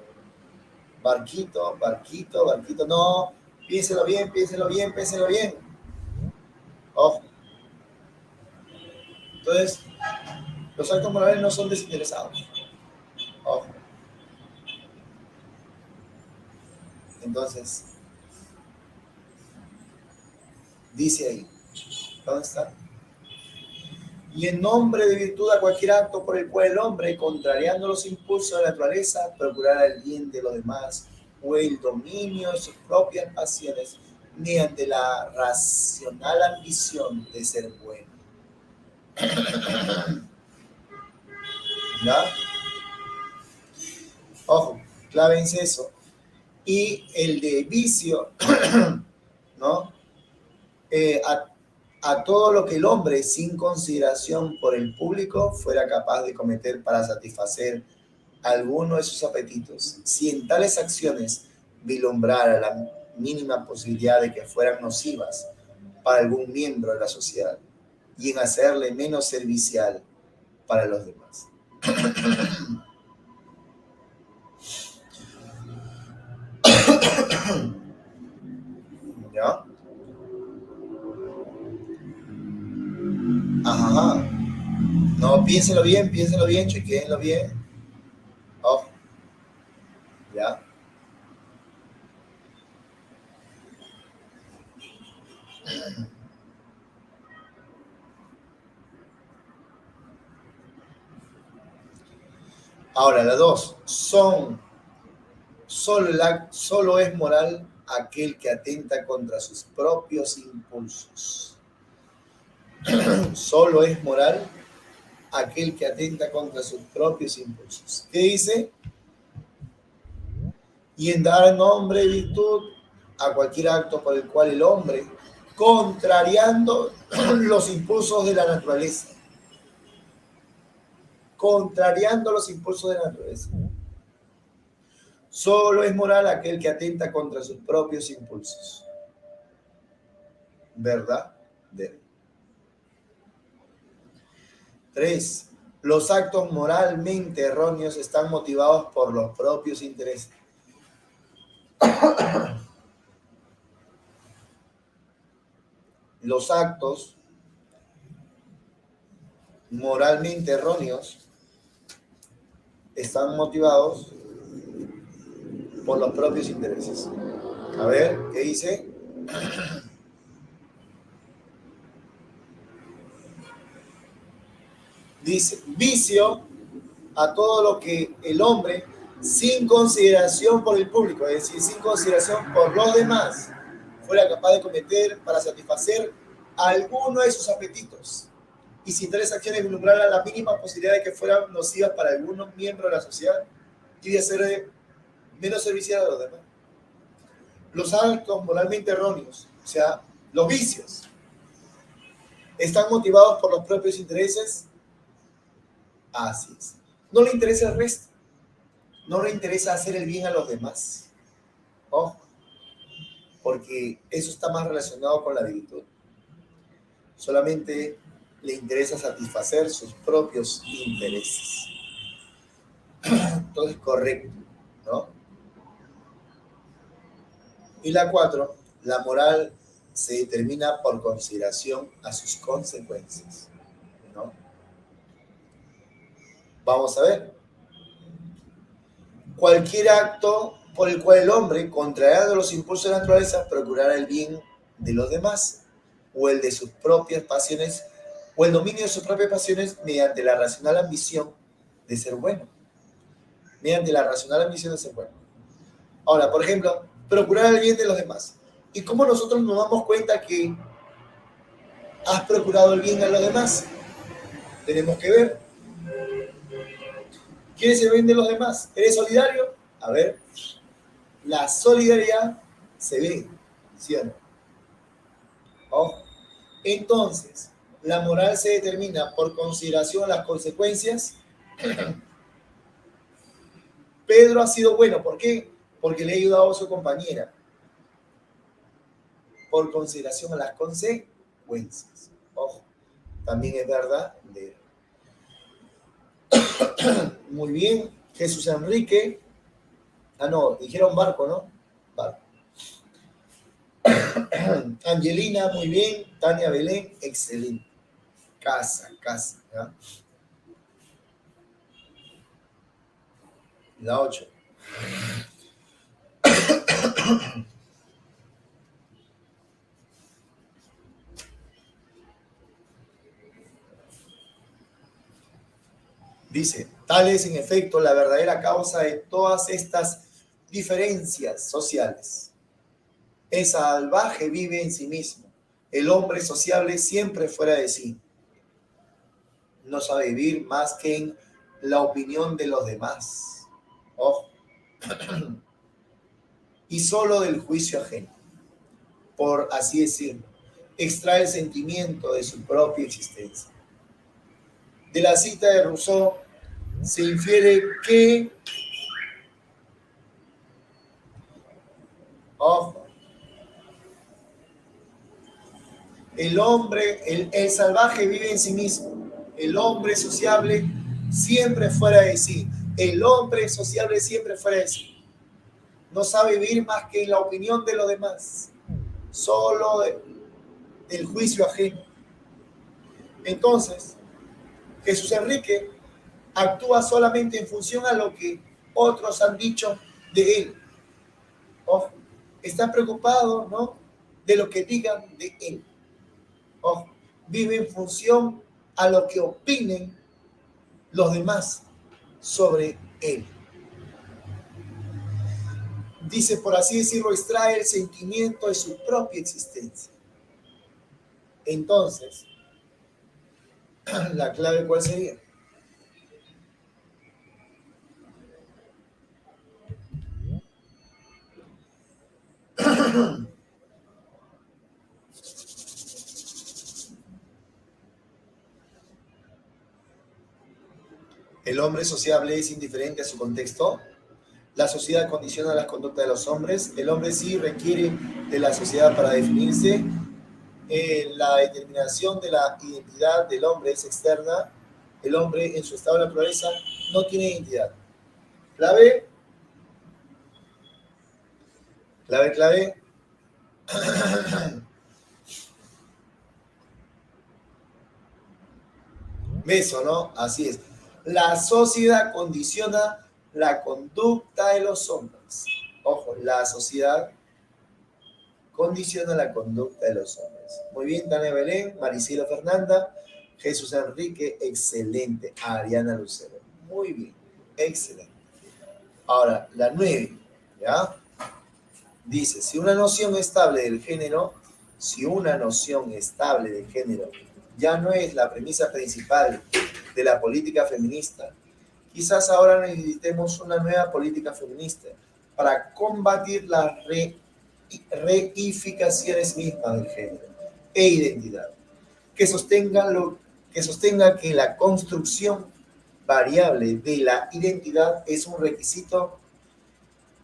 Barquito, barquito, barquito, no, piénselo bien, piénselo bien, piénselo bien. Ojo. Entonces, los actos morales no son desinteresados. Ojo. Entonces, dice ahí, ¿dónde está? Y en nombre de virtud a cualquier acto por el cual el hombre, contrariando los impulsos de la naturaleza, procurará el bien de los demás o el dominio de sus propias pasiones mediante la racional ambición de ser bueno. ¿Ya? Ojo, clávense eso. Y el de vicio, ¿no? A todo lo que el hombre, sin consideración por el público, fuera capaz de cometer para satisfacer alguno de sus apetitos. Si en tales acciones vislumbrara la mínima posibilidad de que fueran nocivas para algún miembro de la sociedad y en hacerle menos servicial para los demás. ¿Ya? Ajá. No, piénsenlo bien, chequéenlo bien. Ojo, ¿ya? Ahora, la dos, solo es moral aquel que atenta contra sus propios impulsos. Solo es moral aquel que atenta contra sus propios impulsos. ¿Qué dice? Y en dar nombre y virtud a cualquier acto por el cual el hombre, contrariando los impulsos de la naturaleza, solo es moral aquel que atenta contra sus propios impulsos. ¿Verdad? 3. Los actos moralmente erróneos están motivados por los propios intereses. Los actos moralmente erróneos están motivados por los propios intereses. A ver, ¿qué dice? Dice, vicio a todo lo que el hombre, sin consideración por el público, es decir, sin consideración por los demás, fuera capaz de cometer para satisfacer alguno de sus apetitos y sin tales acciones vislumbrara la mínima posibilidad de que fueran nocivas para algunos miembros de la sociedad y de hacer menos servicial a los demás. Los actos moralmente erróneos, o sea, los vicios, están motivados por los propios intereses. Así es. No le interesa el resto. No le interesa hacer el bien a los demás. Ojo, porque eso está más relacionado con la virtud. Solamente le interesa satisfacer sus propios intereses. Entonces, correcto, ¿no? Y la 4, la moral se determina por consideración a sus consecuencias, ¿no? Vamos a ver. Cualquier acto por el cual el hombre, contrariando los impulsos de la naturaleza, procurará el bien de los demás o el de sus propias pasiones o el dominio de sus propias pasiones mediante la racional ambición de ser bueno. Ahora, por ejemplo, procurar el bien de los demás. ¿Y cómo nosotros nos damos cuenta que has procurado el bien a los demás? Tenemos que ver. ¿Quieres el bien de los demás? ¿Eres solidario? A ver, la solidaridad se ve, ¿cierto? ¿Oh? Entonces, la moral se determina por consideración a las consecuencias. Pedro ha sido bueno, ¿por qué? Porque le ha ayudado a su compañera. Por consideración a las consecuencias. Ojo, también es verdad. Muy bien, Jesús Enrique. Ah, no, dijeron Barco, ¿no? Barco. Angelina, muy bien. Tania Belén, excelente. Casa, ¿ya? La 8. Dice, tal es en efecto la verdadera causa de todas estas diferencias sociales. El salvaje vive en sí mismo. El hombre sociable siempre fuera de sí. No sabe vivir más que en la opinión de los demás. Ojo. Y solo del juicio ajeno. Por así decirlo, extrae el sentimiento de su propia existencia. De la cita de Rousseau se infiere que, ojo, el salvaje vive en sí mismo, el hombre sociable siempre fuera de sí, el hombre sociable siempre fuera de sí, no sabe vivir más que en la opinión de los demás, solo del juicio ajeno. Entonces, Jesús Enrique actúa solamente en función a lo que otros han dicho de él. Ojo, está preocupado, ¿no?, de lo que digan de él. Ojo, vive en función a lo que opinen los demás sobre él. Dice, por así decirlo, extrae el sentimiento de su propia existencia. Entonces, ¿la clave cuál sería? ¿El hombre sociable es indiferente a su contexto? ¿La sociedad condiciona las conductas de los hombres? ¿El hombre sí requiere de la sociedad para definirse? La determinación de la identidad del hombre es externa. El hombre en su estado de naturaleza no tiene identidad. Clave, clave, clave. Beso, ¿no? Así es. La sociedad condiciona la conducta de los hombres. Ojo, la sociedad condiciona la conducta de los hombres. Muy bien, Tania Belén, Maricela Fernanda, Jesús Enrique, excelente. Ariana Lucero, muy bien, excelente. Ahora, la 9, ¿ya? Dice, si una noción estable del género, ya no es la premisa principal de la política feminista, quizás ahora necesitemos una nueva política feminista para combatir las reificaciones mismas del género e identidad, que sostenga que la construcción variable de la identidad es un requisito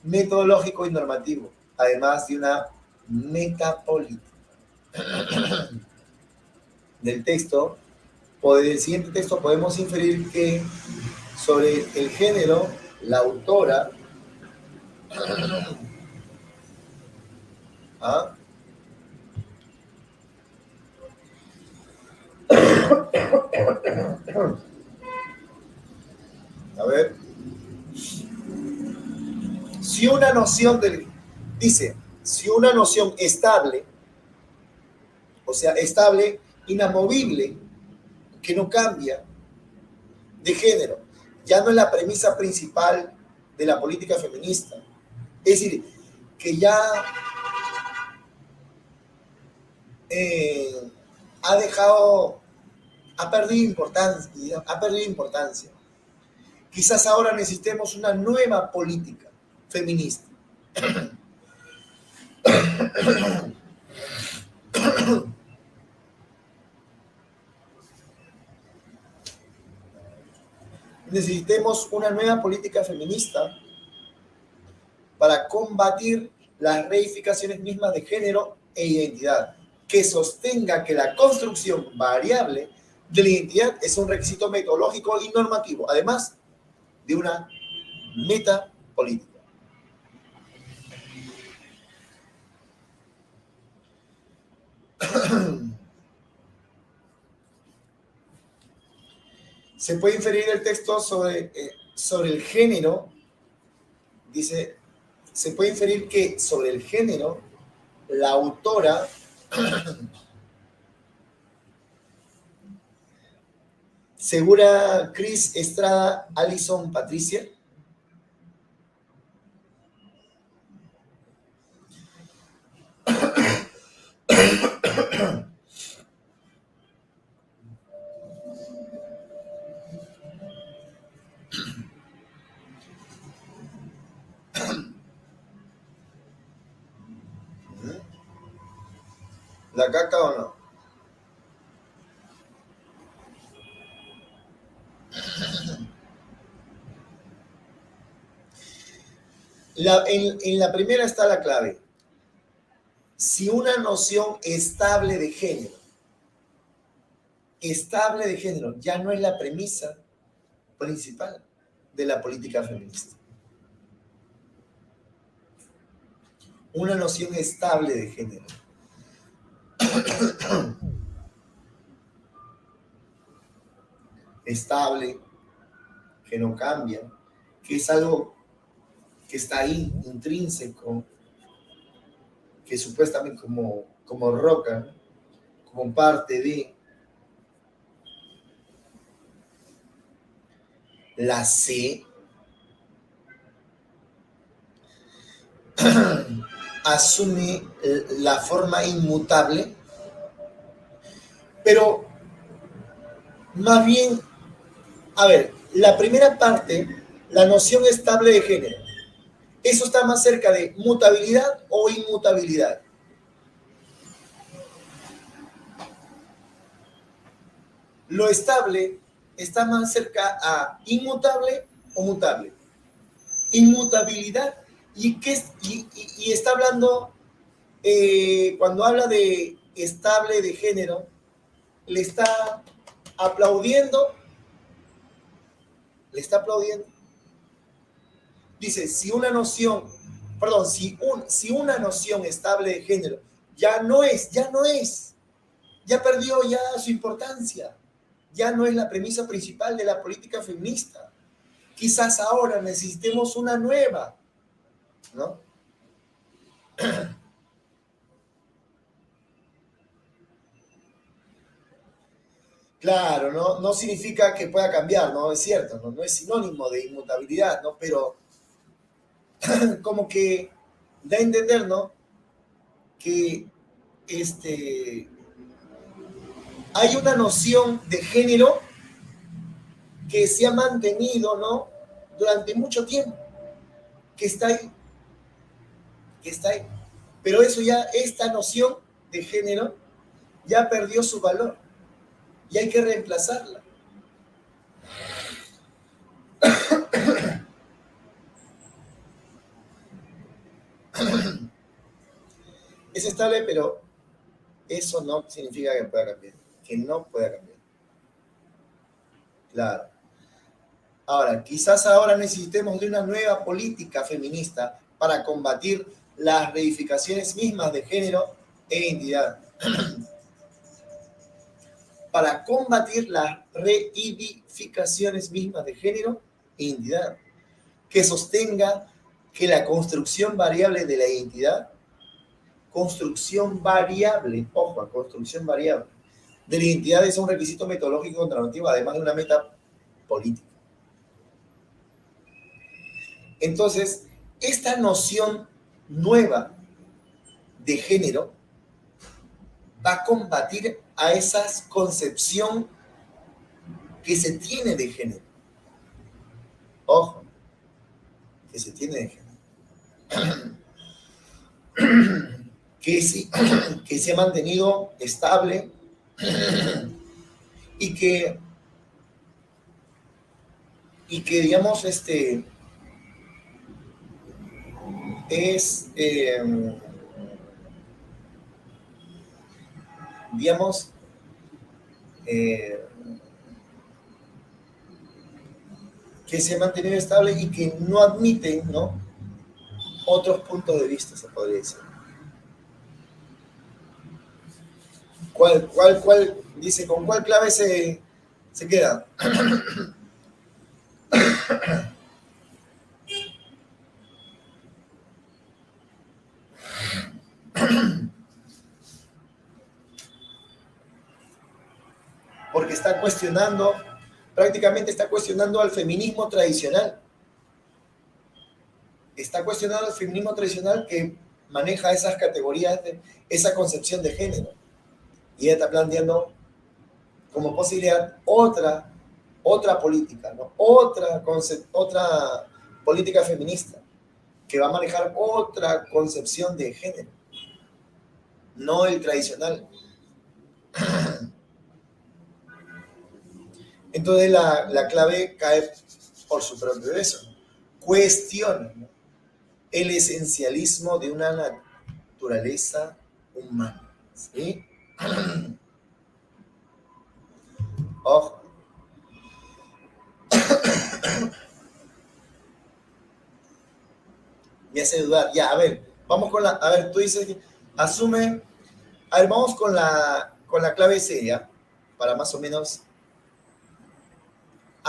metodológico y normativo, además de una metapolítica. Del siguiente texto podemos inferir que sobre el género, la autora ¿ah? A ver, si una noción si una noción estable, o sea, estable, inamovible, que no cambia, de género, ya no es la premisa principal de la política feminista. Es decir, que ya ha perdido importancia. Quizás ahora necesitemos una nueva política feminista. Necesitemos una nueva política feminista para combatir las reificaciones mismas de género e identidad, que sostenga que la construcción variable de la identidad es un requisito metodológico y normativo, además de una meta política. Se puede inferir el texto sobre el género, dice, se puede inferir que sobre el género, la autora Segura Cris Estrada, Alison Patricia. ¿La caca o no? En la primera está la clave. Si una noción estable de género ya no es la premisa principal de la política feminista. Una noción estable de género. estable, que no cambia, que es algo que está ahí, intrínseco, que supuestamente como roca, ¿no? Como parte de la C, asume la forma inmutable, pero más bien, a ver, la primera parte, la noción estable de género, ¿eso está más cerca de mutabilidad o inmutabilidad? Lo estable está más cerca a inmutable o mutable. Inmutabilidad. Y está hablando, cuando habla de estable de género, le está aplaudiendo, le está aplaudiendo. Dice, si una noción, perdón, si una noción estable de género ya no es, ya perdió ya su importancia, ya no es la premisa principal de la política feminista. Quizás ahora necesitemos una nueva, ¿no? Claro, no significa que pueda cambiar, ¿no? Es cierto, no es sinónimo de inmutabilidad, ¿no? Pero como que da a entender, ¿no? Que hay una noción de género que se ha mantenido, ¿no? Durante mucho tiempo, que está ahí, que está ahí. Pero eso ya, esta noción de género ya perdió su valor y hay que reemplazarla. Es estable, pero eso no significa que pueda cambiar, que no pueda cambiar. Claro. Ahora, quizás ahora necesitemos de una nueva política feminista para combatir las reivindicaciones mismas de género e identidad. Para combatir las reivindicaciones mismas de género e identidad, que sostenga que la construcción variable de la identidad, construcción variable, ojo, construcción variable, de la identidad es un requisito metodológico normativo, además de una meta política. Entonces, esta noción nueva de género va a combatir a esa concepción que se tiene de género. Ojo, que se tiene de género. Que se ha mantenido estable y digamos, es, digamos, que se ha mantenido estable y que no admite, ¿no?, otros puntos de vista, se podría decir. ¿Cuál? Dice, ¿con cuál clave se queda? Porque está cuestionando, prácticamente está cuestionando al feminismo tradicional. Está cuestionando al feminismo tradicional que maneja esas categorías, esa concepción de género. Y ella está planteando como posibilidad otra política, ¿no? Otra política feminista que va a manejar otra concepción de género, no el tradicional. Entonces la clave cae por su propio peso. Cuestiona, ¿no?, el esencialismo de una naturaleza humana, ¿sí? Ojo. Me hace dudar. Ya, a ver, vamos con a ver, tú dices, asume, a ver, vamos con la clave seria, para más o menos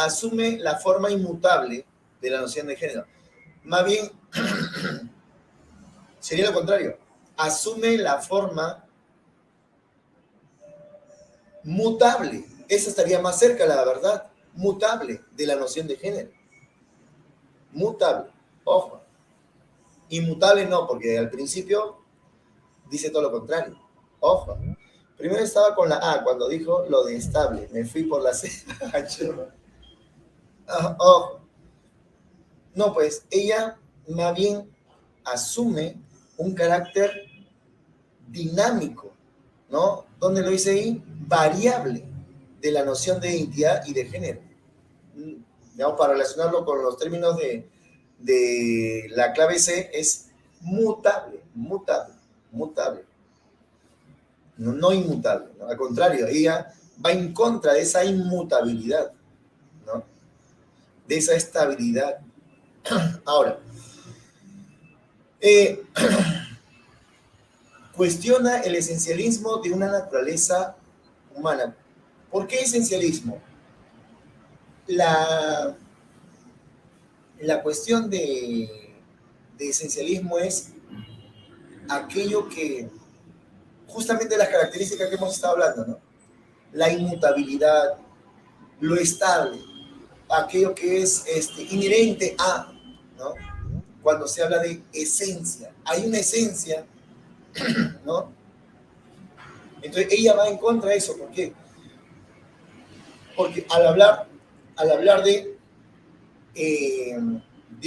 asume la forma inmutable de la noción de género. Más bien, sería lo contrario. Asume la forma mutable. Esa estaría más cerca, la verdad. Mutable de la noción de género. Mutable. Ojo. Inmutable no, porque al principio dice todo lo contrario. Ojo. Primero estaba con la A cuando dijo lo de estable. Me fui por la C. Ojo. No, pues ella más bien asume un carácter dinámico, ¿no? ¿Dónde lo dice ahí? Variable de la noción de identidad y de género. Digamos, para relacionarlo con los términos de la clave C, es mutable, mutable, mutable. No, no inmutable, ¿no? Al contrario, ella va en contra de esa inmutabilidad, ¿no? De esa estabilidad. Ahora, eh, cuestiona el esencialismo de una naturaleza humana. ¿Por qué esencialismo? La, la cuestión de esencialismo es aquello que, justamente las características que hemos estado hablando, ¿no? La inmutabilidad, lo estable, aquello que es inherente a, ¿no? Cuando se habla de esencia, hay una esencia, ¿no? Entonces ella va en contra de eso, ¿por qué? Porque al hablar de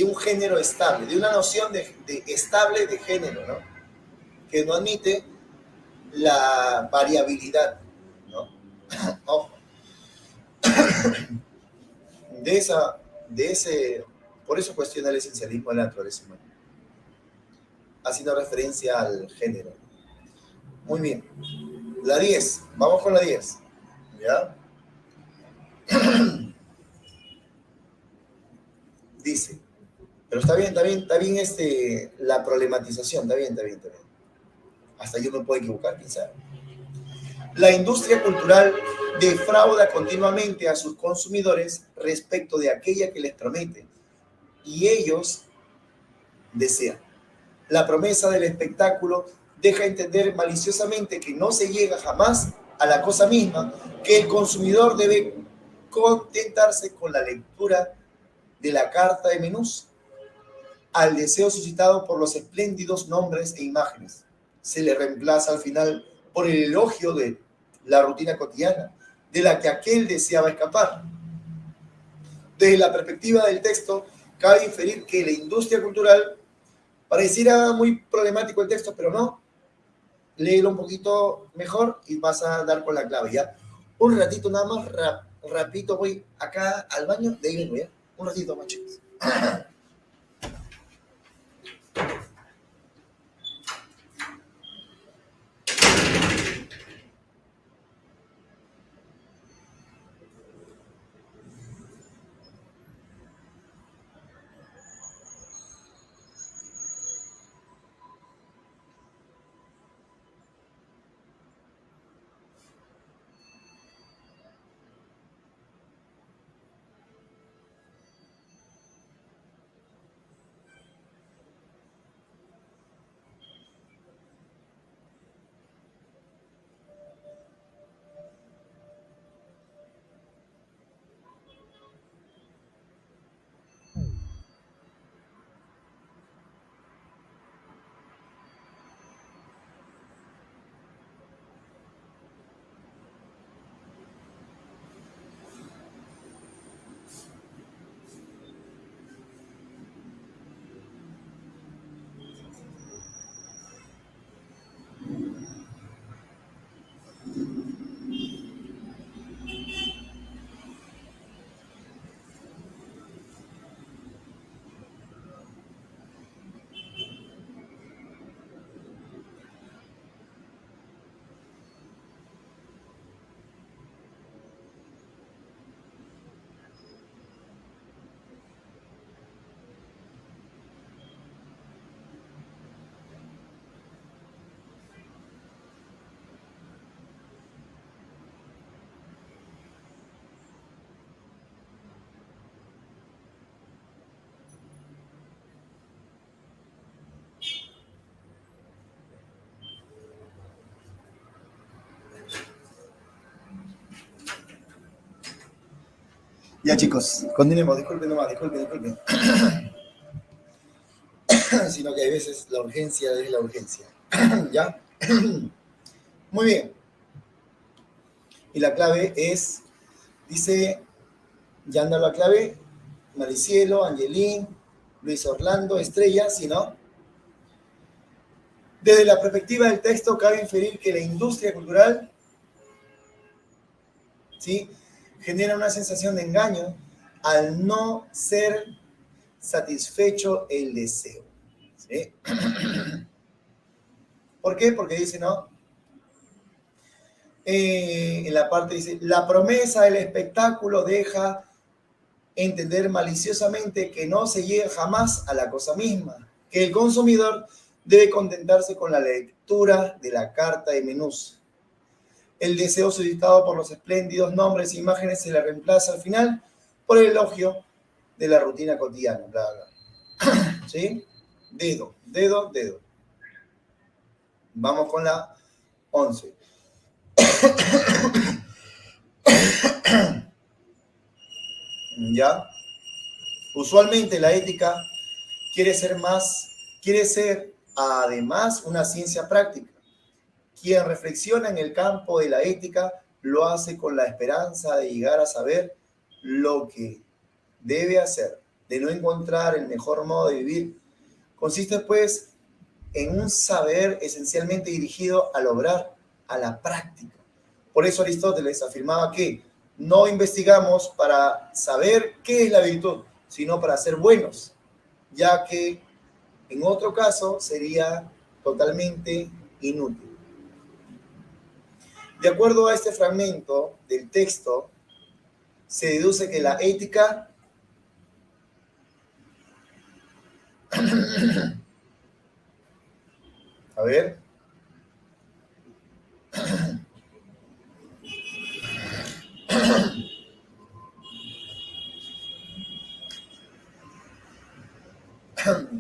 un género estable, de una noción de estable de género, ¿no? Que no admite la variabilidad, ¿no? Ojo, de esa, de ese, por eso cuestiona el esencialismo de la naturaleza humana, haciendo referencia al género. Muy bien, la 10, vamos con la 10, ¿ya? Dice, pero está bien la problematización, está bien. Hasta yo me puedo equivocar, quién sabe. La industria cultural defrauda continuamente a sus consumidores respecto de aquella que les promete y ellos desean. La promesa del espectáculo deja entender maliciosamente que no se llega jamás a la cosa misma, que el consumidor debe contentarse con la lectura de la carta de menús, al deseo suscitado por los espléndidos nombres e imágenes. Se le reemplaza al final por el elogio de la rutina cotidiana, de la que aquel deseaba escapar. Desde la perspectiva del texto, cabe inferir que la industria cultural, pareciera muy problemático el texto, pero no, léelo un poquito mejor y vas a dar con la clave, ¿ya? Un ratito nada más, rapidito voy acá al baño, de ahí vengo, ¿ya? Un ratito más, chicos. Ya chicos, continuemos, disculpen nomás, disculpen. Sino que hay veces la urgencia es la urgencia. ¿Ya? Muy bien. Y la clave es, dice, ya anda la clave, Maricielo, Angelín, Luis Orlando, Estrella, ¿sí, no? Desde la perspectiva del texto, cabe inferir que la industria cultural, ¿sí?, genera una sensación de engaño al no ser satisfecho el deseo. ¿Sí? ¿Por qué? Porque dice, ¿no? En la parte dice, la promesa del espectáculo deja entender maliciosamente que no se llega jamás a la cosa misma, que el consumidor debe contentarse con la lectura de la carta de menús. El deseo suscitado por los espléndidos nombres e imágenes se le reemplaza al final por el elogio de la rutina cotidiana. Bla, bla. ¿Sí? Dedo. Vamos con la 11. ¿Ya? Usualmente la ética quiere ser además una ciencia práctica. Quien reflexiona en el campo de la ética lo hace con la esperanza de llegar a saber lo que debe hacer, de no encontrar el mejor modo de vivir. Consiste, pues, en un saber esencialmente dirigido al obrar, a la práctica. Por eso Aristóteles afirmaba que no investigamos para saber qué es la virtud, sino para ser buenos, ya que en otro caso sería totalmente inútil. De acuerdo a este fragmento del texto, se deduce que la ética a ver,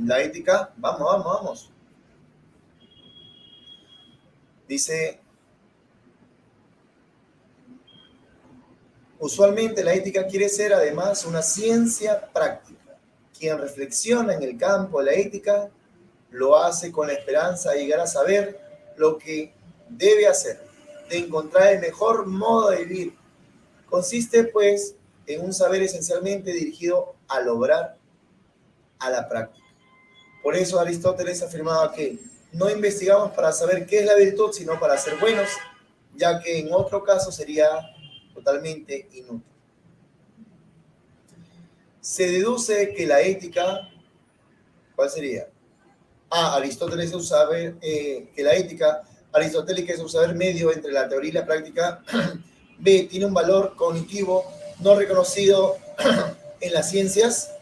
la ética, vamos. Dice, usualmente la ética quiere ser además una ciencia práctica. Quien reflexiona en el campo de la ética lo hace con la esperanza de llegar a saber lo que debe hacer, de encontrar el mejor modo de vivir. Consiste, pues, en un saber esencialmente dirigido al obrar, a la práctica. Por eso Aristóteles afirmaba que no investigamos para saber qué es la virtud, sino para ser buenos, ya que en otro caso sería totalmente inútil. Se deduce que la ética, ¿cuál sería? Aristóteles es un saber, que la ética aristotélica es un saber medio entre la teoría y la práctica. B, tiene un valor cognitivo no reconocido en las ciencias.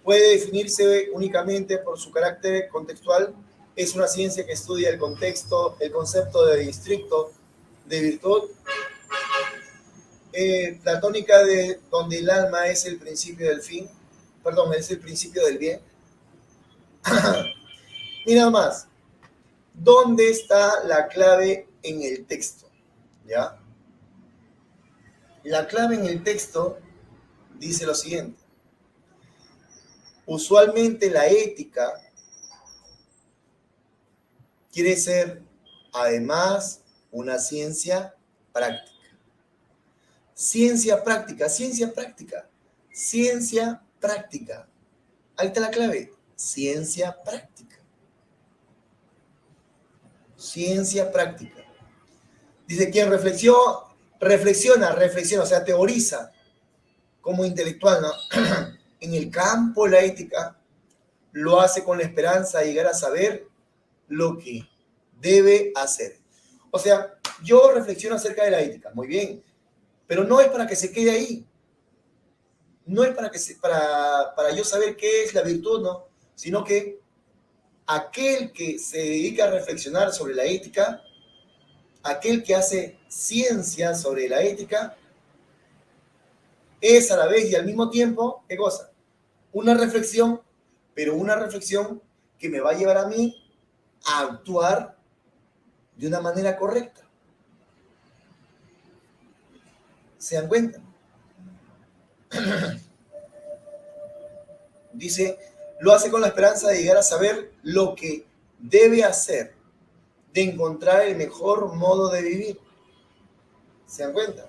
Puede definirse únicamente por su carácter contextual. Es una ciencia que estudia el contexto, el concepto de distrito, de virtud. Platónica, de donde el alma es el principio del fin, perdón, es el principio del bien. Mira más, ¿dónde está la clave en el texto? ¿Ya? La clave en el texto dice lo siguiente. Usualmente la ética quiere ser, además, una ciencia práctica. Ciencia práctica. Ahí está la clave. Ciencia práctica. Dice, quien reflexiona, o sea, teoriza como intelectual, ¿no? En el campo de la ética, lo hace con la esperanza de llegar a saber lo que debe hacer. O sea, yo reflexiono acerca de la ética, muy bien, pero no es para que se quede ahí. No es para yo saber qué es la virtud, ¿no? Sino que aquel que se dedica a reflexionar sobre la ética, aquel que hace ciencia sobre la ética, es a la vez y al mismo tiempo, ¿qué cosa? Una reflexión, pero una reflexión que me va a llevar a mí a actuar de una manera correcta. ¿Se dan cuenta? Dice, lo hace con la esperanza de llegar a saber lo que debe hacer, de encontrar el mejor modo de vivir. ¿Se dan cuenta?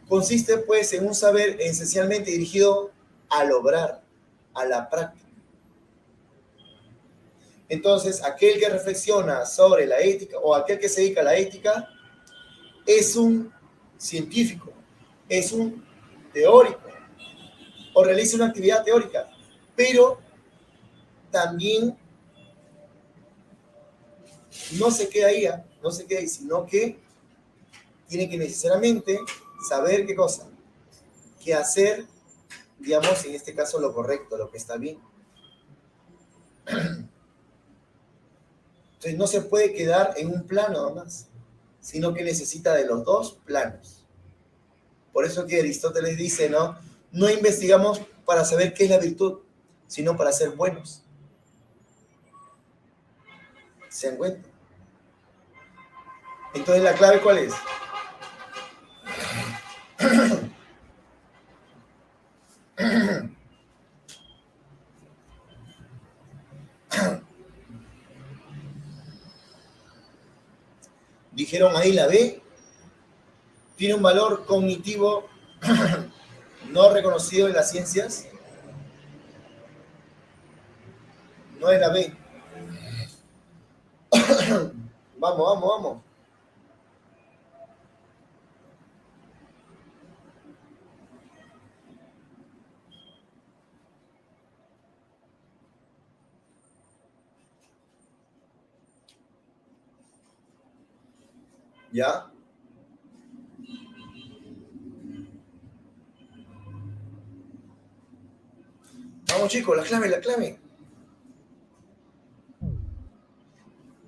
Consiste pues en un saber esencialmente dirigido al obrar, a la práctica. Entonces, aquel que reflexiona sobre la ética o aquel que se dedica a la ética es un científico, es un teórico o realiza una actividad teórica, pero también no se queda ahí, no se queda ahí, sino que tiene que necesariamente saber qué cosa, qué hacer, digamos, en este caso lo correcto, lo que está bien. Entonces no se puede quedar en un plano nomás, sino que necesita de los dos planos. Por eso que Aristóteles dice, ¿no? No investigamos para saber qué es la virtud, sino para ser buenos. ¿Se dan cuenta? Entonces la clave, ¿cuál es? Dijeron ahí la B, tiene un valor cognitivo no reconocido en las ciencias. No es la B. Vamos, vamos, vamos. ¿Ya? Vamos chicos, la clave, la clave.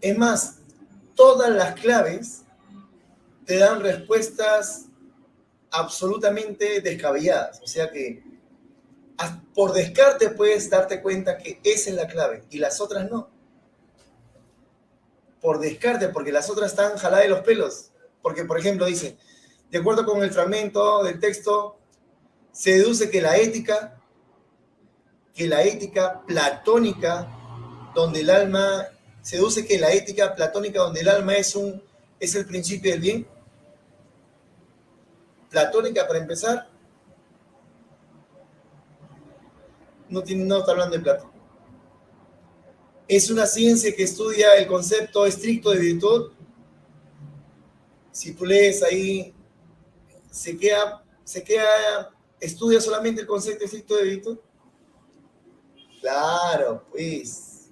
Es más, todas las claves te dan respuestas absolutamente descabelladas. O sea que por descarte puedes darte cuenta que esa es la clave y las otras no. Por descarte, porque las otras están jaladas de los pelos. Porque, por ejemplo, dice, de acuerdo con el fragmento del texto, se deduce que la ética platónica, donde el alma, se deduce que la ética platónica donde el alma es el principio del bien. Platónica, para empezar, no está hablando de Platón. Es una ciencia que estudia el concepto estricto de virtud. Si tú lees ahí, estudia solamente el concepto estricto de virtud. Claro, pues.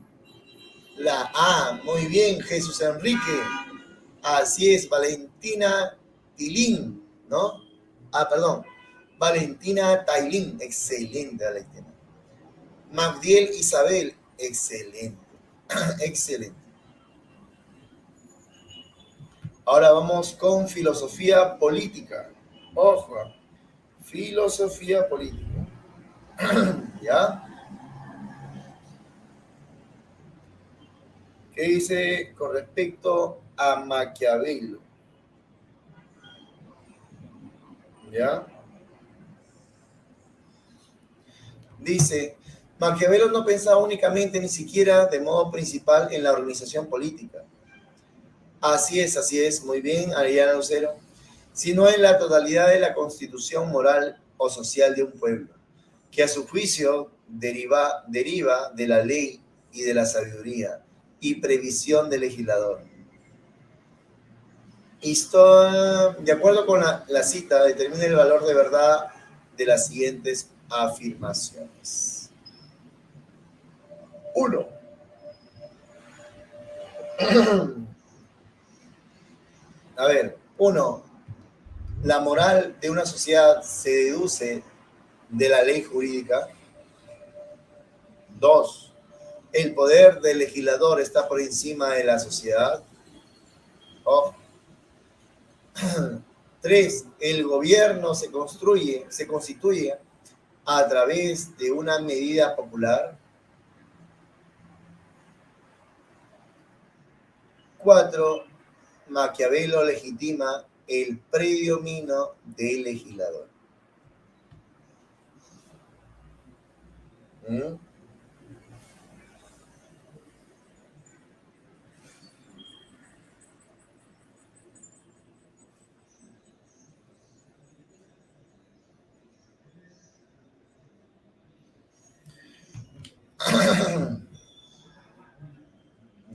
La A, muy bien, Jesús Enrique. Así es, Valentina Tilín, ¿no? Ah, perdón. Valentina Tailín, excelente, Valentina. Magdiel Isabel, excelente, excelente. Ahora vamos con filosofía política. Ojo, filosofía política. ¿Ya? ¿Qué dice con respecto a Maquiavelo? ¿Ya? Dice, Maquiavelo no pensaba únicamente, ni siquiera de modo principal, en la organización política. Así es, muy bien, Ariana Lucero, sino en la totalidad de la constitución moral o social de un pueblo, que a su juicio deriva de la ley y de la sabiduría y previsión del legislador. Esto, de acuerdo con la cita, determina el valor de verdad de las siguientes afirmaciones. 1. A ver, 1. La moral de una sociedad se deduce de la ley jurídica. 2. El poder del legislador está por encima de la sociedad. Oh. 3. El gobierno se constituye a través de una medida popular. 4. Maquiavelo legitima el predominio del legislador. ¿Mm?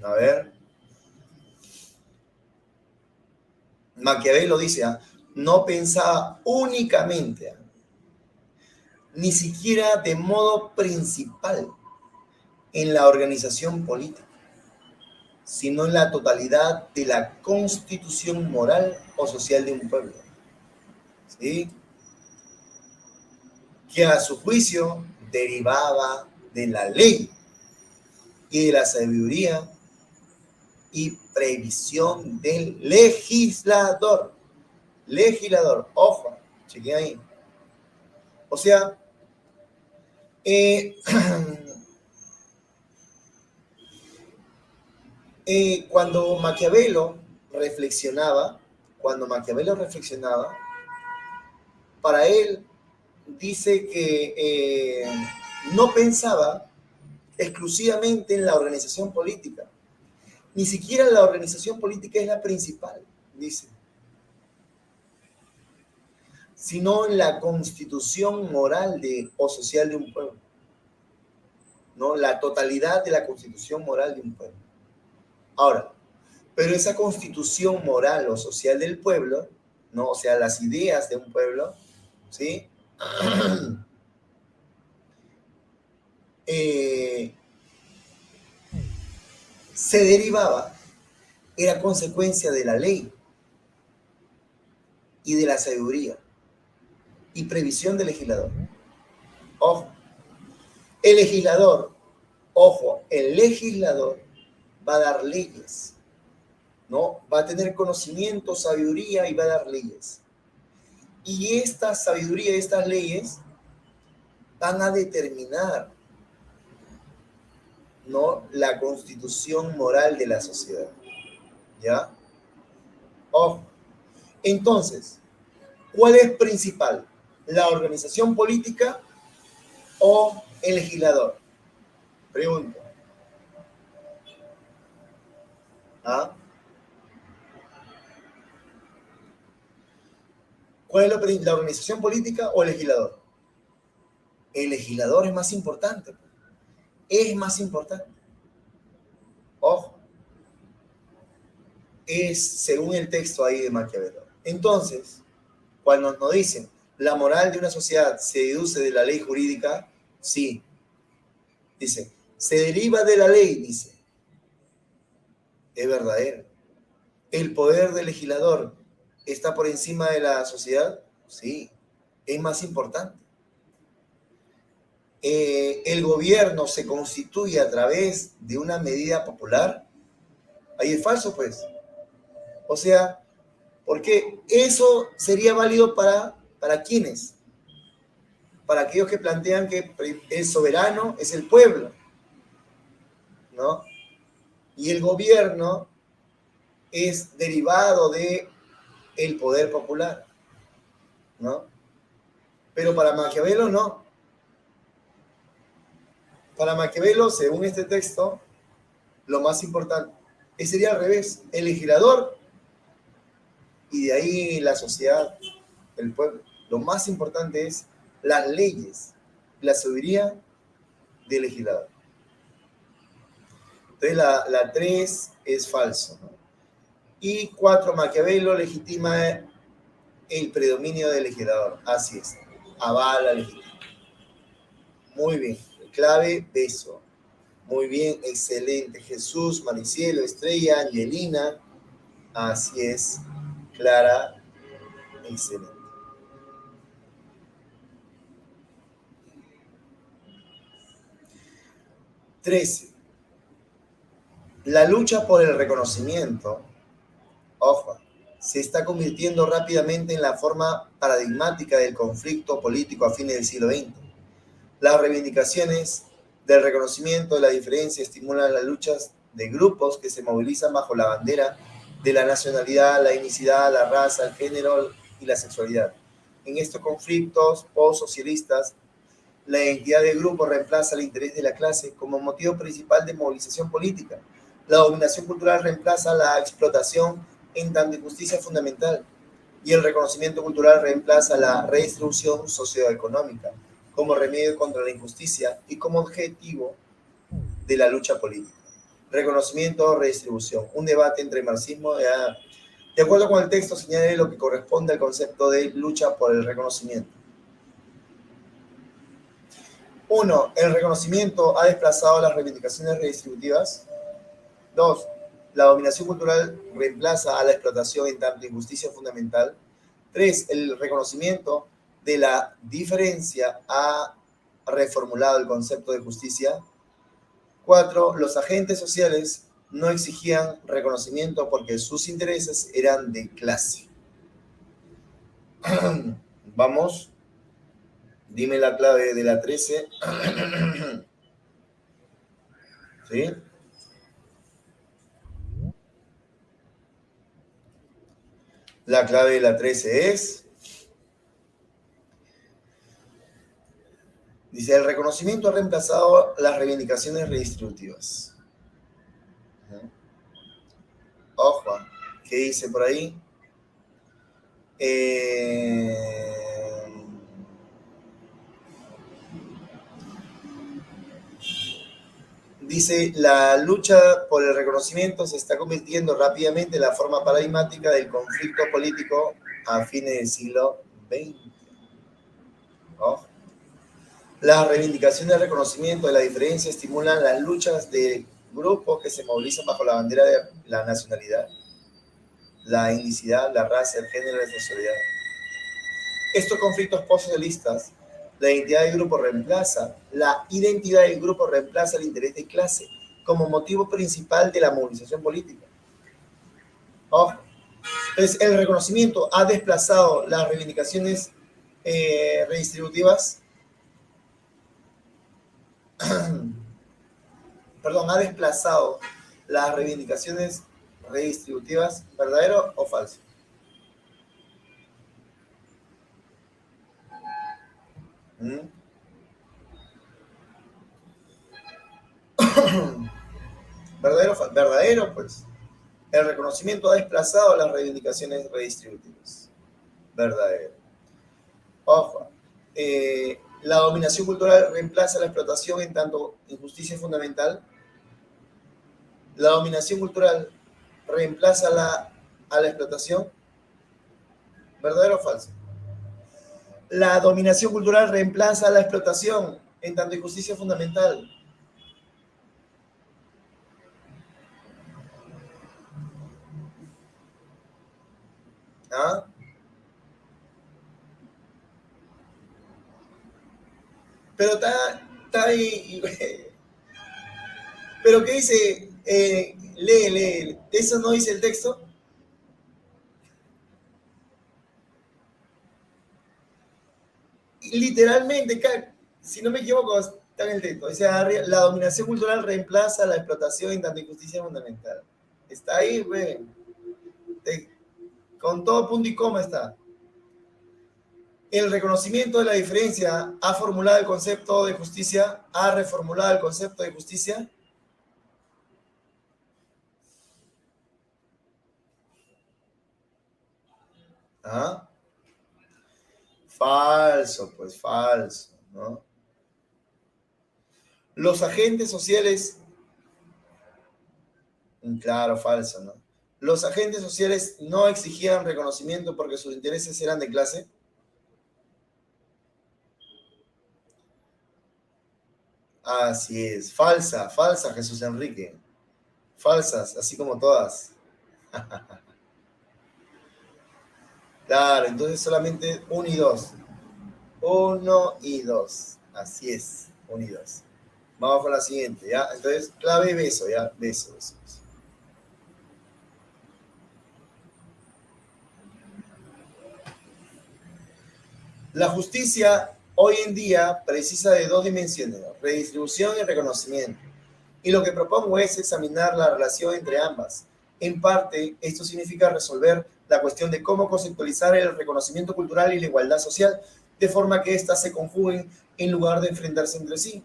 A ver, Maquiavelo dice, no pensaba únicamente, ni siquiera de modo principal en la organización política, sino en la totalidad de la constitución moral o social de un pueblo, ¿sí? Que a su juicio derivaba de la ley y de la sabiduría y previsión del legislador. Legislador, ojo, chequea ahí. O sea, eh, cuando Maquiavelo reflexionaba, para él dice que no pensaba exclusivamente en la organización política. Ni siquiera la organización política es la principal, dice, sino en la constitución moral o social de un pueblo, ¿no? La totalidad de la constitución moral de un pueblo. Ahora, pero esa constitución moral o social del pueblo, ¿no? O sea, las ideas de un pueblo, ¿sí? eh, se derivaba, era consecuencia de la ley y de la sabiduría y previsión del legislador. Ojo, el legislador, el legislador va a dar leyes, ¿no? Va a tener conocimiento, sabiduría y va a dar leyes. Y esta sabiduría, estas leyes van a determinar, ¿no? La constitución moral de la sociedad, ¿ya? Ojo. Entonces, ¿cuál es principal? ¿La organización política o el legislador? Pregunto. ¿Ah? ¿Cuál es la organización política o el legislador? El legislador es más importante. Es más importante. Ojo. Es según el texto ahí de Maquiavelo. Entonces, cuando nos dicen la moral de una sociedad se deduce de la ley jurídica, sí. Dice, se deriva de la ley, dice. Es verdadero. ¿El poder del legislador está por encima de la sociedad? Sí. Es más importante. ¿El gobierno se constituye a través de una medida popular? Ahí es falso, pues. O sea, porque eso sería válido ¿para quiénes? Para aquellos que plantean que el soberano es el pueblo, ¿no? Y el gobierno es derivado de el poder popular, ¿no? Pero para Maquiavelo no. Para Maquiavelo, según este texto, lo más importante sería al revés, el legislador y de ahí la sociedad, el pueblo. Lo más importante es las leyes, la sabiduría del legislador. Entonces la 3 es falso, ¿no? Y 4, Maquiavelo legitima el predominio del legislador. Así es. Avala, legitima. Muy bien. Clave, beso. Muy bien, excelente. Jesús, Maricielo, Estrella, Angelina. Así es. Clara, excelente. 13. La lucha por el reconocimiento, ojo, se está convirtiendo rápidamente en la forma paradigmática del conflicto político a fines del siglo XX. Las reivindicaciones del reconocimiento de la diferencia estimulan las luchas de grupos que se movilizan bajo la bandera de la nacionalidad, la etnicidad, la raza, el género y la sexualidad. En estos conflictos post-socialistas, La identidad de grupo reemplaza el interés de la clase como motivo principal de movilización política. La dominación cultural reemplaza la explotación en tanto injusticia fundamental. Y el reconocimiento cultural reemplaza la redistribución socioeconómica como remedio contra la injusticia y como objetivo de la lucha política. Reconocimiento o redistribución. Un debate entre marxismo y... De acuerdo con el texto, señale lo que corresponde al concepto de lucha por el reconocimiento. 1. El reconocimiento ha desplazado las reivindicaciones redistributivas. 2. La dominación cultural reemplaza a la explotación en tanto injusticia fundamental. 3. El reconocimiento de la diferencia ha reformulado el concepto de justicia. 4. Los agentes sociales no exigían reconocimiento porque sus intereses eran de clase. Vamos. Dime la clave de la 13. ¿Sí? La clave de la 13 es... Dice, el reconocimiento ha reemplazado las reivindicaciones redistributivas. Ojo, ¿qué dice por ahí? Dice, la lucha por el reconocimiento se está convirtiendo rápidamente en la forma paradigmática del conflicto político a fines del siglo XX. Ojo. Las reivindicaciones de reconocimiento de la diferencia estimulan las luchas de grupos que se movilizan bajo la bandera de la nacionalidad, la etnicidad, la raza, el género y la sexualidad. Estos conflictos postsocialistas, la identidad del grupo reemplaza el interés de clase como motivo principal de la movilización política. Ojo. Entonces, el reconocimiento ha desplazado las reivindicaciones redistributivas. Perdón, ha desplazado las reivindicaciones redistributivas, ¿verdadero o falso? Verdadero, pues. El reconocimiento ha desplazado las reivindicaciones redistributivas. Verdadero. Ojo. La dominación cultural reemplaza la explotación en tanto injusticia fundamental. La dominación cultural reemplaza a la explotación. ¿Verdadero o falso? La dominación cultural reemplaza a la explotación en tanto injusticia fundamental. ¿Ah? Pero está ahí. ¿Pero qué dice? Lee. ¿Eso no dice el texto? Literalmente, si no me equivoco, está en el texto. O sea, la dominación cultural reemplaza la explotación en tanto injusticia fundamental. Está ahí, güey. Con todo punto y coma está. El reconocimiento de la diferencia ha formulado el concepto de justicia, ha reformulado el concepto de justicia. ¿Ah? Falso, pues falso, ¿no? Los agentes sociales, claro, falso, ¿no? Los agentes sociales no exigían reconocimiento porque sus intereses eran de clase. Así es, falsa, Jesús Enrique. Falsas, así como todas. Claro, entonces solamente 1 y 2. 1 y 2. Así es, 1 y 2. Vamos con la siguiente, ¿ya? Entonces, clave beso, ¿ya? Beso. La justicia hoy en día precisa de 2 dimensiones, redistribución y reconocimiento. Y lo que propongo es examinar la relación entre ambas. En parte, esto significa resolver la cuestión de cómo conceptualizar el reconocimiento cultural y la igualdad social, de forma que éstas se conjuguen en lugar de enfrentarse entre sí.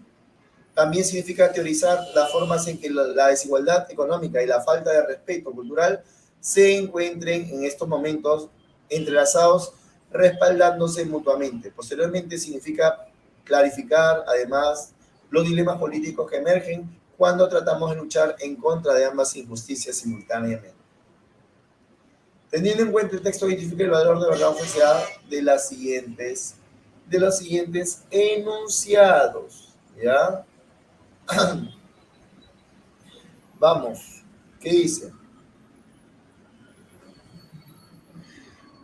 También significa teorizar las formas en que la desigualdad económica y la falta de respeto cultural se encuentren en estos momentos entrelazados, respaldándose mutuamente. Posteriormente significa clarificar, además, los dilemas políticos que emergen cuando tratamos de luchar en contra de ambas injusticias simultáneamente. Teniendo en cuenta el texto, identifica el valor de verdad o falsedad de los siguientes enunciados. ¿Ya? Vamos, ¿qué dice?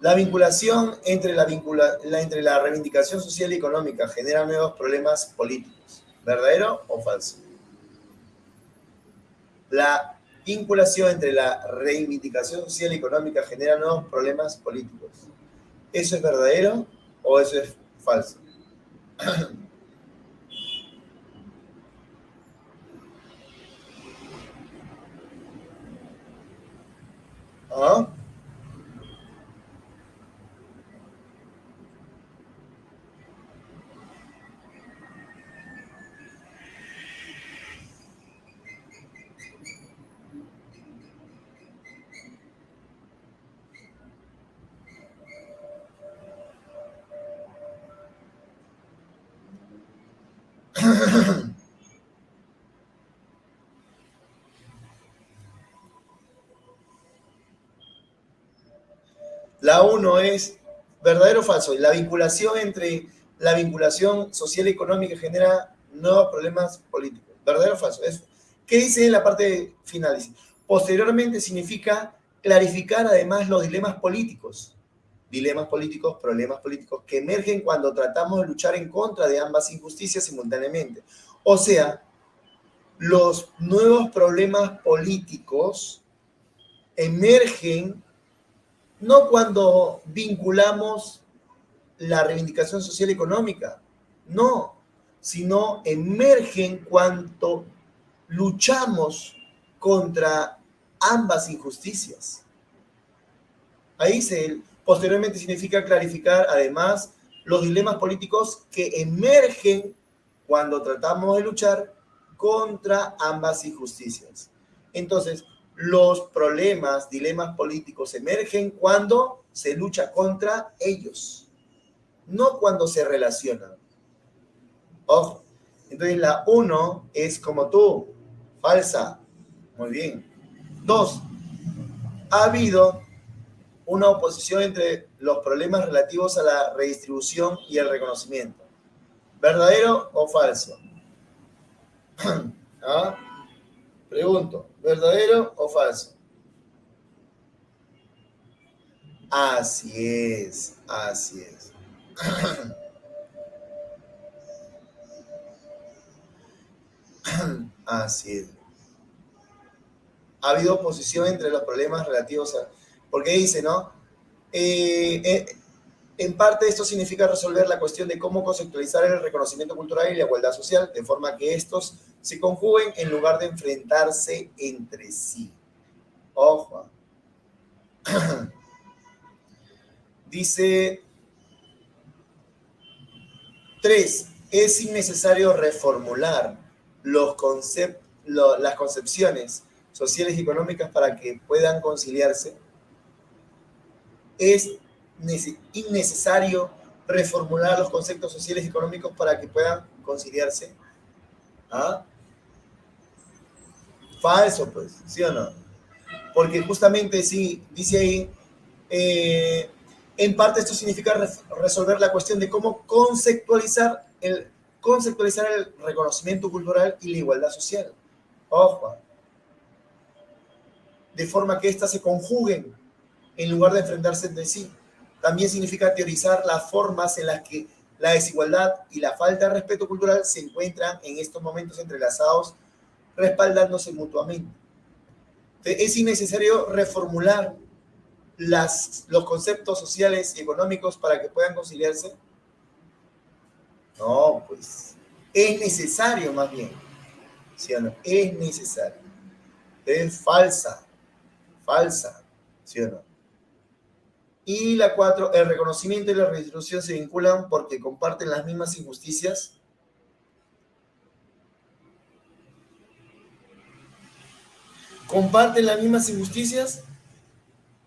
La vinculación entre entre la reivindicación social y económica genera nuevos problemas políticos. ¿Verdadero o falso? La vinculación entre la reivindicación social y económica genera nuevos problemas políticos. ¿Eso es verdadero o eso es falso? ¿Ah? La uno es verdadero o falso. La vinculación social y económica genera nuevos problemas políticos. ¿Verdadero o falso? ¿Qué dice en la parte final? Dice, posteriormente significa clarificar además los dilemas políticos. Dilemas políticos, problemas políticos que emergen cuando tratamos de luchar en contra de ambas injusticias simultáneamente. O sea, los nuevos problemas políticos emergen no cuando vinculamos la reivindicación social y económica, no, sino emergen cuando luchamos contra ambas injusticias. Ahí posteriormente significa clarificar además los dilemas políticos que emergen cuando tratamos de luchar contra ambas injusticias. Entonces, los problemas, dilemas políticos emergen cuando se lucha contra ellos, no cuando se relacionan. Ojo. Entonces, la 1 es como tú, falsa. Muy bien. 2. Ha habido una oposición entre los problemas relativos a la redistribución y el reconocimiento. ¿Verdadero o falso? ¿Ah? Pregunto, ¿verdadero o falso? Así es, así es. Así es. Ha habido oposición entre los problemas relativos a... Porque dice, ¿no? En parte esto significa resolver la cuestión de cómo conceptualizar el reconocimiento cultural y la igualdad social, de forma que estos se conjuguen en lugar de enfrentarse entre sí. Ojo. Dice 3. Es innecesario reformular las concepciones sociales y económicas para que puedan conciliarse. Es innecesario reformular los conceptos sociales y económicos para que puedan conciliarse. ¿Ah? Falso, pues, ¿sí o no? Porque justamente sí, dice ahí, en parte esto significa resolver la cuestión de cómo conceptualizar el reconocimiento cultural y la igualdad social. Ojo. De forma que éstas se conjuguen en lugar de enfrentarse entre sí. También significa teorizar las formas en las que la desigualdad y la falta de respeto cultural se encuentran en estos momentos entrelazados, respaldándose mutuamente. Es innecesario reformular los conceptos sociales y económicos para que puedan conciliarse. No, pues es necesario más bien. ¿Sí o no? Es necesario. Es falsa, ¿sí o no? Y la 4, el reconocimiento y la redistribución se vinculan porque comparten las mismas injusticias. ¿Comparten las mismas injusticias?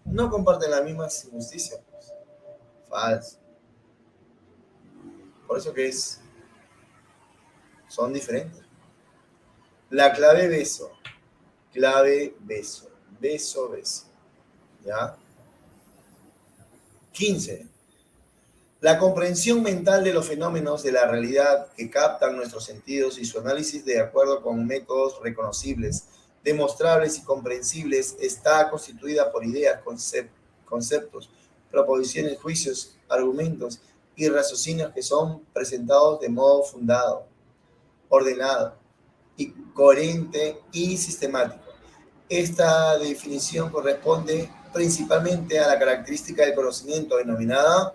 No comparten las mismas injusticias. Falso. Por eso que son diferentes. La clave beso. Clave beso. Beso, beso. ¿Ya? 15. La comprensión mental de los fenómenos de la realidad que captan nuestros sentidos y su análisis de acuerdo con métodos reconocibles, demostrables y comprensibles está constituida por ideas, conceptos, proposiciones, juicios, argumentos y raciocinios que son presentados de modo fundado, ordenado y coherente y sistemático. Esta definición corresponde principalmente a la característica del conocimiento denominada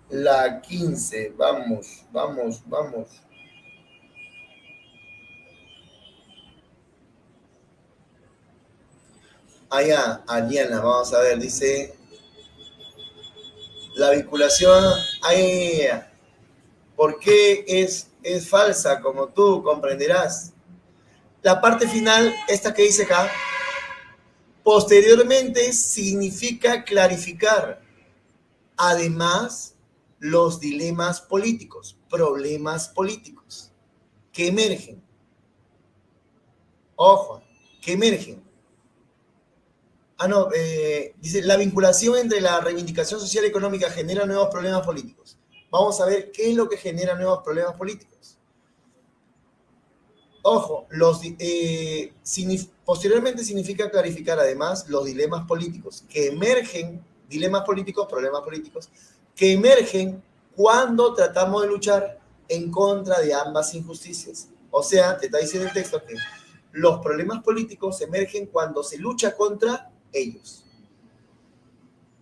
la 15. Vamos. Allá, Ariana, vamos a ver, dice la vinculación. Ahí, ¿por qué es falsa? Como tú comprenderás. La parte final, esta que dice acá, posteriormente significa clarificar. Además, los dilemas políticos, problemas políticos que emergen. Ojo, que emergen. Dice, la vinculación entre la reivindicación social y económica genera nuevos problemas políticos. Vamos a ver qué es lo que genera nuevos problemas políticos. Ojo, posteriormente significa clarificar además los dilemas políticos que emergen, dilemas políticos, problemas políticos, que emergen cuando tratamos de luchar en contra de ambas injusticias. O sea, te está diciendo el texto que los problemas políticos emergen cuando se lucha contra ellos.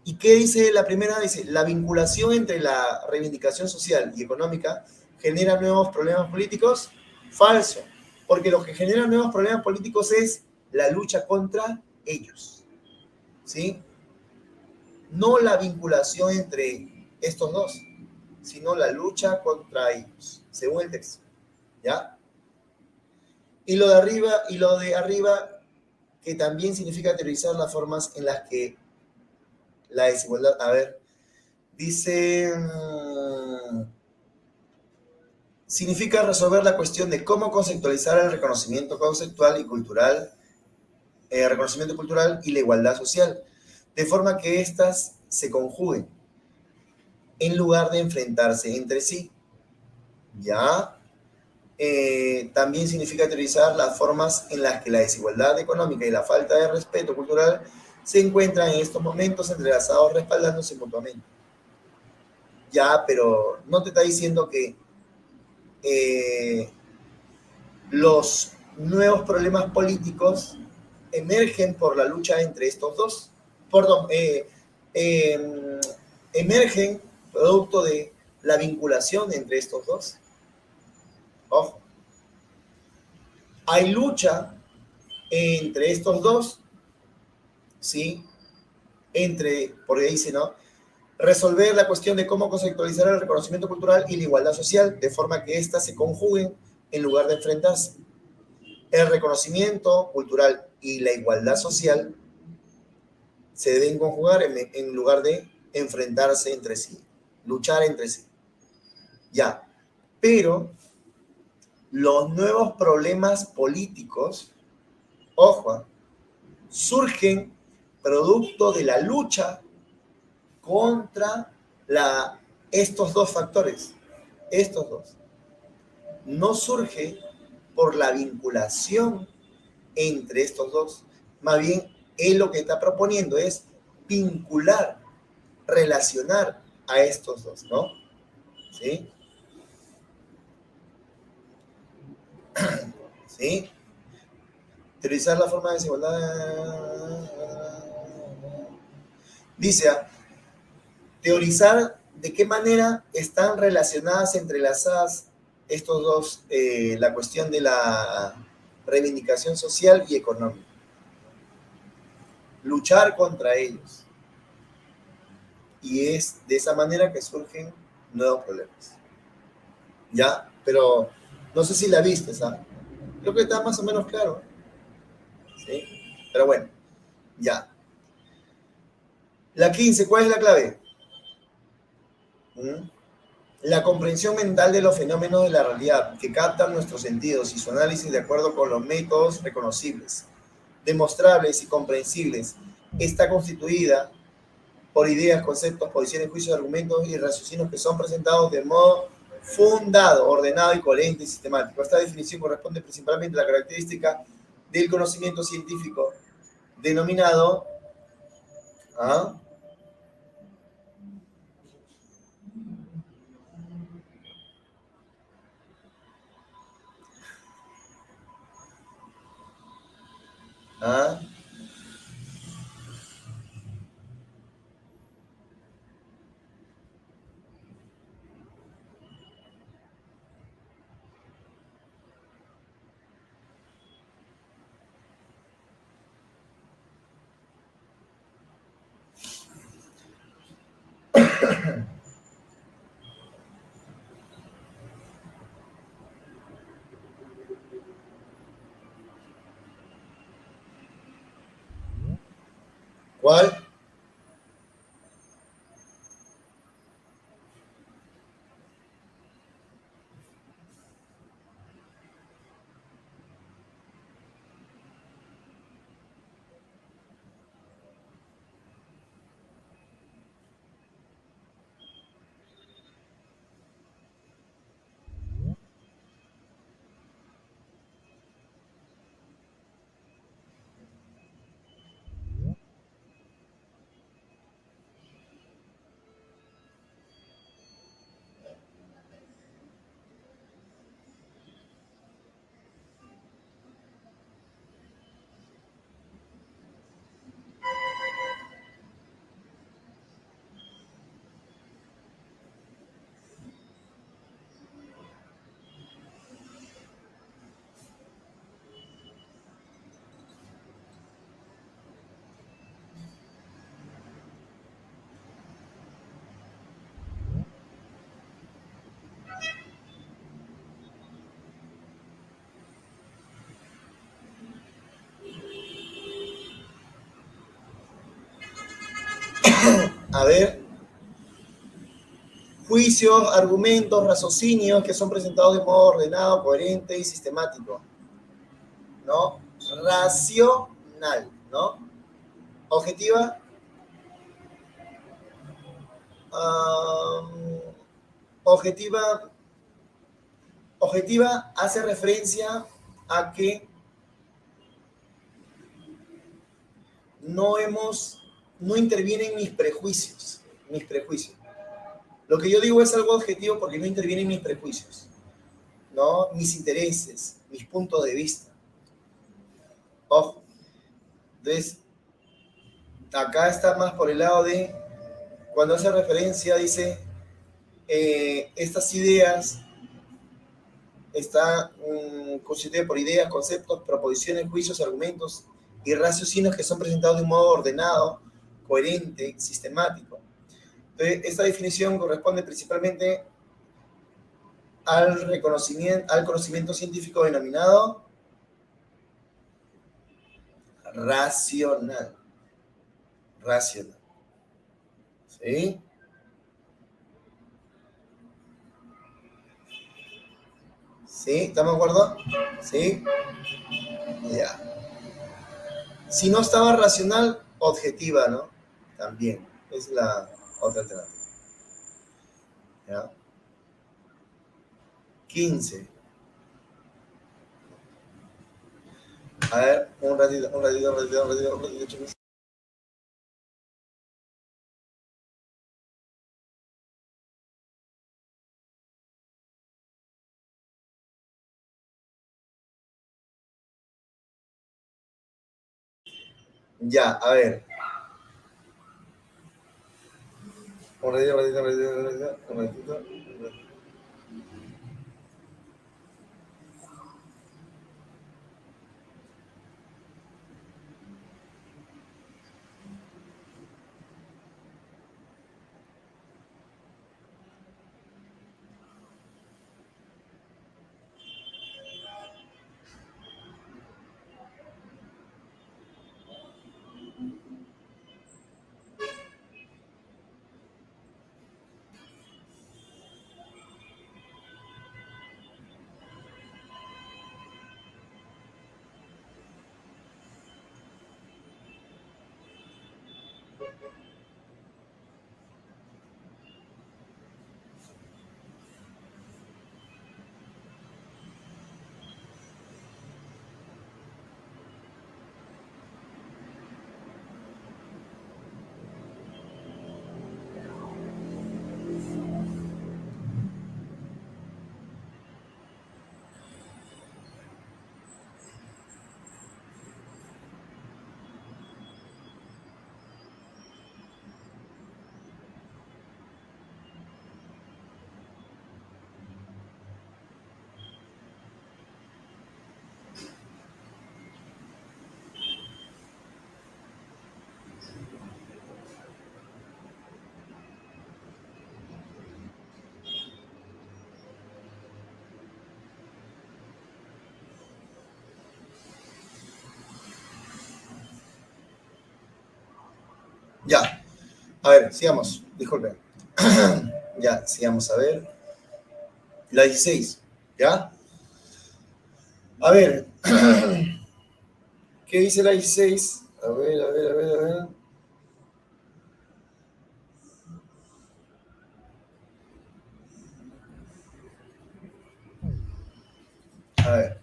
¿Y qué dice la primera? Dice, la vinculación entre la reivindicación social y económica genera nuevos problemas políticos. Falso, porque lo que genera nuevos problemas políticos es la lucha contra ellos. ¿Sí? No la vinculación entre estos dos, sino la lucha contra ellos, según el texto. ¿Ya? Y lo de arriba, que también significa teorizar las formas en las que la desigualdad, a ver, dice, significa resolver la cuestión de cómo conceptualizar el reconocimiento conceptual y cultural, reconocimiento cultural y la igualdad social, de forma que éstas se conjuguen en lugar de enfrentarse entre sí. ¿Ya? También significa teorizar las formas en las que la desigualdad económica y la falta de respeto cultural se encuentran en estos momentos entrelazados, respaldándose mutuamente. Ya, pero no te está diciendo que los nuevos problemas políticos emergen por la lucha entre estos dos. Emergen producto de la vinculación entre estos dos. Ojo. Hay lucha entre estos dos, ¿sí? Porque dice, ¿no? Resolver la cuestión de cómo conceptualizar el reconocimiento cultural y la igualdad social, de forma que éstas se conjuguen en lugar de enfrentarse. El reconocimiento cultural y la igualdad social se deben conjugar en lugar de enfrentarse entre sí, luchar entre sí. Ya, pero los nuevos problemas políticos, ojo, surgen producto de la lucha contra estos dos factores. Estos dos. No surge por la vinculación entre estos dos. Más bien, él lo que está proponiendo es vincular, relacionar a estos dos, ¿no? ¿Sí? ¿Sí? Teorizar la forma de desigualdad. Dice, teorizar de qué manera están relacionadas, entrelazadas estos dos, la cuestión de la reivindicación social y económica. Luchar contra ellos. y es de esa manera que surgen nuevos problemas. ¿Ya? Pero no sé si la viste, ¿sabes? Creo que está más o menos claro. ¿Sí? Pero bueno, ya. La 15, ¿cuál es la clave? ¿Mm? La comprensión mental de los fenómenos de la realidad que captan nuestros sentidos y su análisis de acuerdo con los métodos reconocibles, demostrables y comprensibles está constituida por ideas, conceptos, posiciones, juicios, argumentos y raciocinios que son presentados de modo fundado, ordenado y coherente y sistemático. Esta definición corresponde principalmente a la característica del conocimiento científico denominado ¿ah? ¿Ah? ¿Cuál? A ver, juicios, argumentos, raciocinios que son presentados de modo ordenado, coherente y sistemático, ¿no? Racional, ¿no? Objetiva, um, objetiva, objetiva hace referencia a que no hemos, no intervienen mis prejuicios. Lo que yo digo es algo objetivo porque no intervienen mis prejuicios, ¿no? Mis intereses, mis puntos de vista. Ojo, entonces acá está más por el lado de cuando hace referencia, dice, estas ideas están constituidas por ideas, conceptos, proposiciones, juicios, argumentos y raciocinios que son presentados de un modo ordenado, coherente, sistemático. Entonces, esta definición corresponde principalmente al conocimiento científico denominado racional. Racional. ¿Sí? ¿Sí? ¿Estamos de acuerdo? ¿Sí? Ya. Si no estaba racional, objetiva, ¿no? También. Es la otra alternativa. ¿Ya? 15. A ver, un ratito, un ratito, un ratito, un ratito, un ratito, chicos. Ya, a ver. Un ratito, un ratito, un ratito, un ratito, un ratito. Un ratito. Ya, a ver, sigamos, disculpen. Ya, sigamos a ver. La 16, ¿ya? A ver, ¿qué dice la 16? A ver, a ver, a ver, a ver. A ver.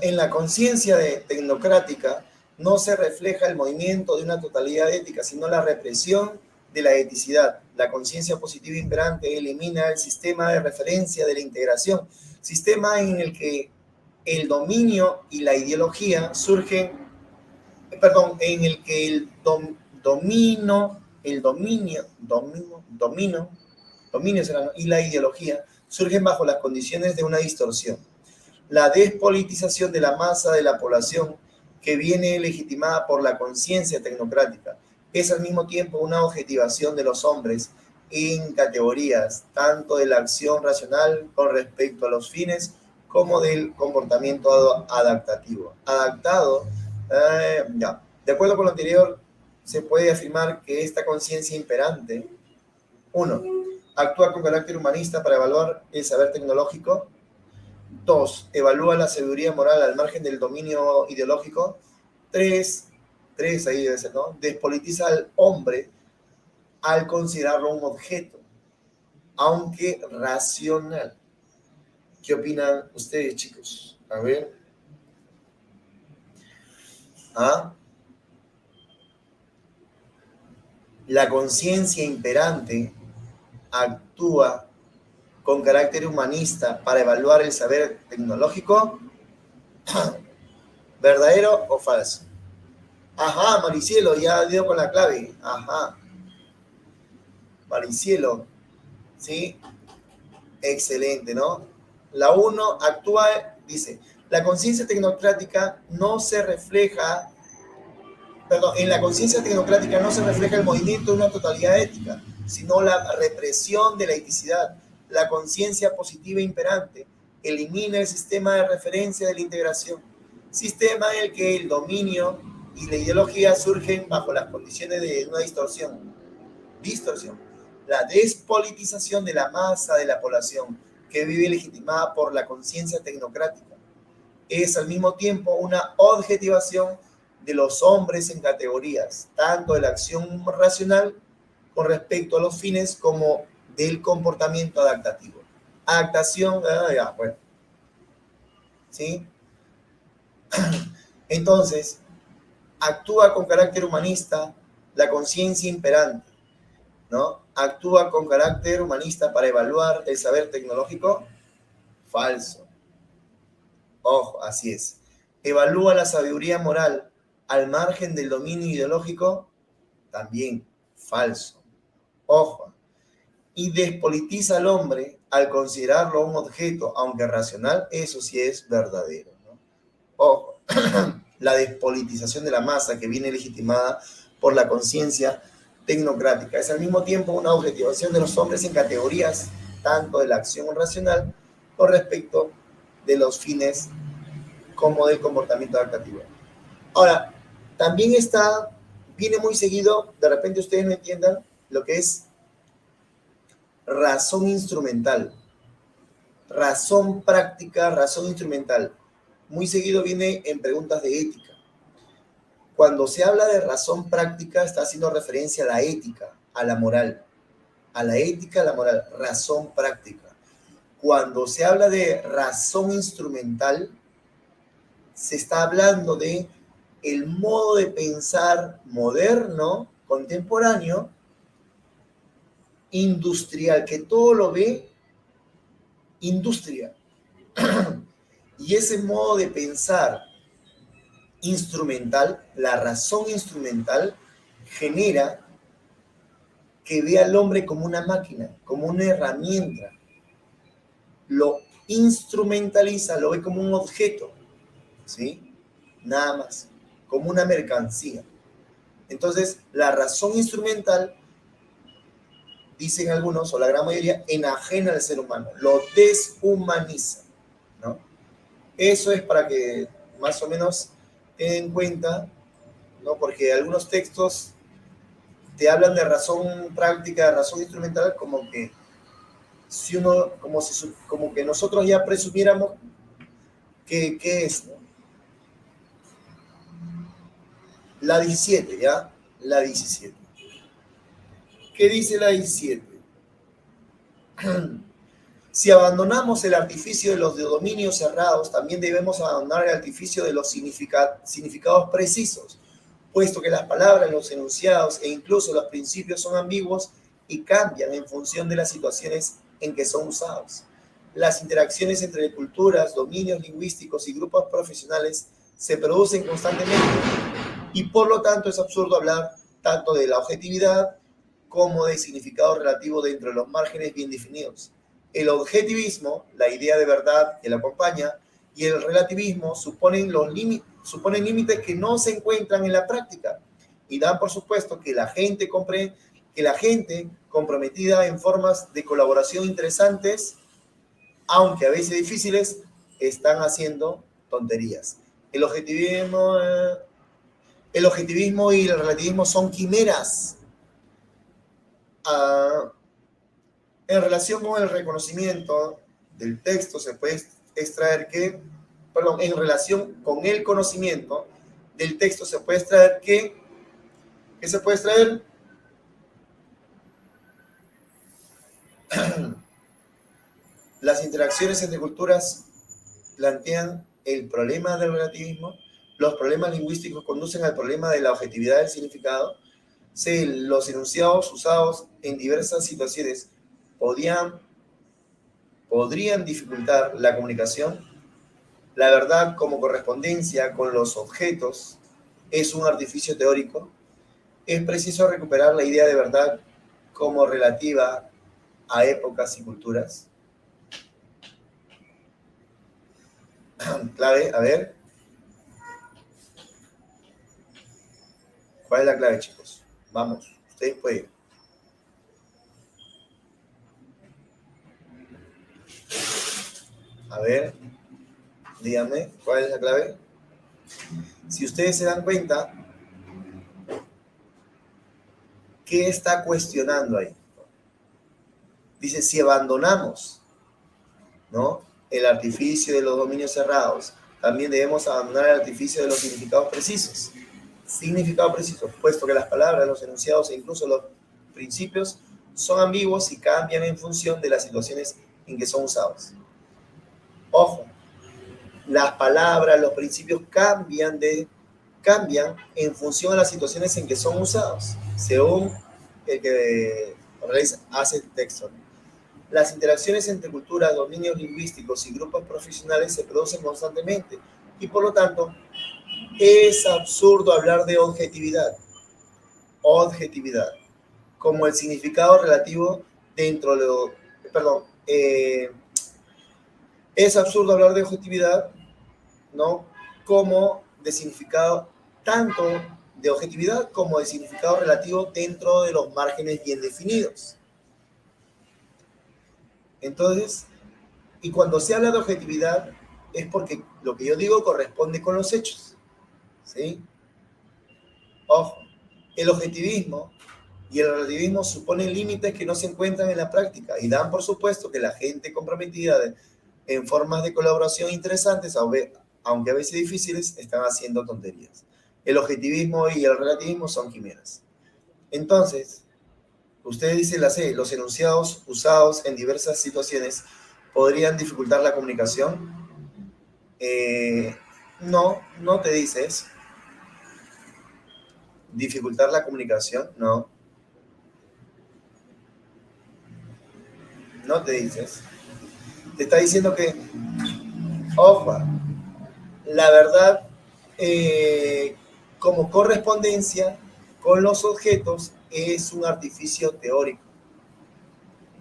En la conciencia tecnocrática no se refleja el movimiento de una totalidad ética, sino la represión de la eticidad. La conciencia positiva imperante elimina el sistema de referencia de la integración, sistema en el que el dominio y la ideología surgen, perdón, en el que dominio será, ¿no? Y la ideología surgen bajo las condiciones de una distorsión. La despolitización de la masa de la población que viene legitimada por la conciencia tecnocrática es al mismo tiempo una objetivación de los hombres en categorías tanto de la acción racional con respecto a los fines como del comportamiento adaptativo. Adaptado, ya. De acuerdo con lo anterior, se puede afirmar que esta conciencia imperante, uno, actúa con carácter humanista para evaluar el saber tecnológico. Dos, evalúa la sabiduría moral al margen del dominio ideológico. Tres, ahí debe ser, ¿no? Despolitiza al hombre al considerarlo un objeto, aunque racional. ¿Qué opinan ustedes, chicos? A ver. ¿Ah? La conciencia imperante actúa con carácter humanista para evaluar el saber tecnológico. ¿Verdadero o falso? Ajá, Maricielo, ya dio con la clave. Ajá. Maricielo, ¿sí? Excelente, ¿no? La 1 actúa, dice, la conciencia tecnocrática no se refleja, perdón, en la conciencia tecnocrática no se refleja el movimiento de una totalidad ética, sino la represión de la eticidad. La conciencia positiva imperante elimina el sistema de referencia de la integración, sistema en el que el dominio y la ideología surgen bajo las condiciones de una distorsión. La despolitización de la masa de la población que vive legitimada por la conciencia tecnocrática es al mismo tiempo una objetivación de los hombres en categorías, tanto de la acción racional con respecto a los fines como del comportamiento adaptativo. Adaptación, bueno, ¿sí? Entonces, actúa con carácter humanista la conciencia imperante, ¿no? Actúa con carácter humanista para evaluar el saber tecnológico. Falso. Ojo, así es. Evalúa la sabiduría moral al margen del dominio ideológico. También. Falso. Ojo. Y despolitiza al hombre al considerarlo un objeto, aunque racional. Eso sí es verdadero, ¿no? Ojo. La despolitización de la masa que viene legitimada por la conciencia tecnocrática. Es al mismo tiempo una objetivación de los hombres en categorías tanto de la acción racional con respecto de los fines como del comportamiento adaptativo. Ahora, también viene muy seguido, de repente ustedes no entiendan lo que es razón instrumental, razón práctica, razón instrumental. Muy seguido viene en preguntas de ética. Cuando se habla de razón práctica, está haciendo referencia a la ética, a la moral. A la ética, a la moral, razón práctica. Cuando se habla de razón instrumental, se está hablando de el modo de pensar moderno, contemporáneo, industrial, que todo lo ve industria. Y ese modo de pensar instrumental, la razón instrumental, genera que vea al hombre como una máquina, como una herramienta. Lo instrumentaliza, lo ve como un objeto, ¿sí? Nada más, como una mercancía. Entonces, la razón instrumental, dicen algunos, o la gran mayoría, enajena al ser humano, lo deshumaniza, ¿no? Eso es para que más o menos tengan en cuenta, ¿no? Porque algunos textos te hablan de razón práctica, de razón instrumental, como que si uno, como que nosotros ya presumiéramos que es, ¿no? La 17, ¿ya? La 17. ¿Qué dice la 17? Si abandonamos el artificio de los dominios cerrados, también debemos abandonar el artificio de los significados precisos, puesto que las palabras, los enunciados e incluso los principios son ambiguos y cambian en función de las situaciones en que son usados. Las interacciones entre culturas, dominios lingüísticos y grupos profesionales se producen constantemente y por lo tanto es absurdo hablar tanto de la objetividad como de significado relativo dentro de los márgenes bien definidos. El objetivismo, la idea de verdad que la acompaña, y el relativismo suponen límites que no se encuentran en la práctica y dan por supuesto que la gente comprometida en formas de colaboración interesantes, aunque a veces difíciles, están haciendo tonterías. El objetivismo y el relativismo son quimeras. En relación con el reconocimiento del texto se puede extraer en relación con el conocimiento del texto se puede extraer ¿qué se puede extraer? Las interacciones entre culturas plantean el problema del relativismo, los problemas lingüísticos conducen al problema de la objetividad del significado. C, los enunciados usados en diversas situaciones podrían dificultar la comunicación. La verdad como correspondencia con los objetos es un artificio teórico. Es preciso recuperar la idea de verdad como relativa a épocas y culturas. Clave, a ver. ¿Cuál es la clave, chicos? Vamos, ustedes pueden. A ver, díganme, ¿cuál es la clave? Si ustedes se dan cuenta, ¿qué está cuestionando ahí? Dice, si abandonamos, ¿no?, el artificio de los dominios cerrados, también debemos abandonar el artificio de los significados precisos. Significados precisos, puesto que las palabras, los enunciados e incluso los principios son ambiguos y cambian en función de las situaciones en que son usados. Ojo, las palabras, los principios cambian en función de las situaciones en que son usados, según el que hace el texto. Las interacciones entre culturas, dominios lingüísticos y grupos profesionales se producen constantemente y por lo tanto es absurdo hablar de objetividad, como el significado relativo dentro de es absurdo hablar de objetividad, ¿no?, como de significado, tanto de objetividad como de significado relativo dentro de los márgenes bien definidos. Entonces, y cuando se habla de objetividad, es porque lo que yo digo corresponde con los hechos, ¿sí? Ojo, el objetivismo y el relativismo suponen límites que no se encuentran en la práctica y dan por supuesto que la gente comprometida en formas de colaboración interesantes, aunque a veces difíciles, están haciendo tonterías. El objetivismo y el relativismo son quimeras. Entonces, ustedes dicen la C, los enunciados usados en diversas situaciones podrían dificultar la comunicación. No, no te dices. Dificultar la comunicación, no. No te dices. Te está diciendo que, ojo, la verdad, como correspondencia con los objetos es un artificio teórico.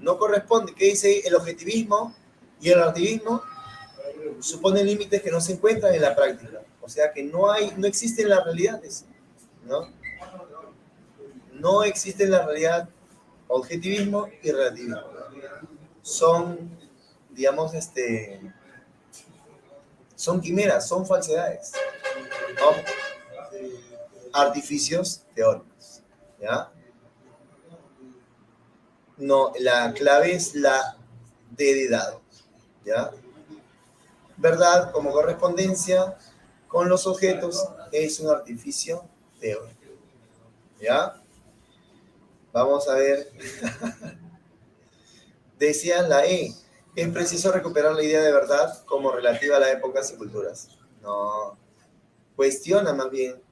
No corresponde. ¿Qué dice el objetivismo y el relativismo? Suponen límites que no se encuentran en la práctica. O sea que no existen las realidades, ¿no? No existe en la realidad objetivismo y relativismo. Son, digamos, son quimeras, son falsedades, ¿no? Artificios teóricos, ¿ya? No, la clave es la D de dado, ¿ya? Verdad como correspondencia con los objetos es un artificio teórico, ¿ya? Vamos a ver. Decía la E, es preciso recuperar la idea de verdad como relativa a las épocas y culturas. No, cuestiona más bien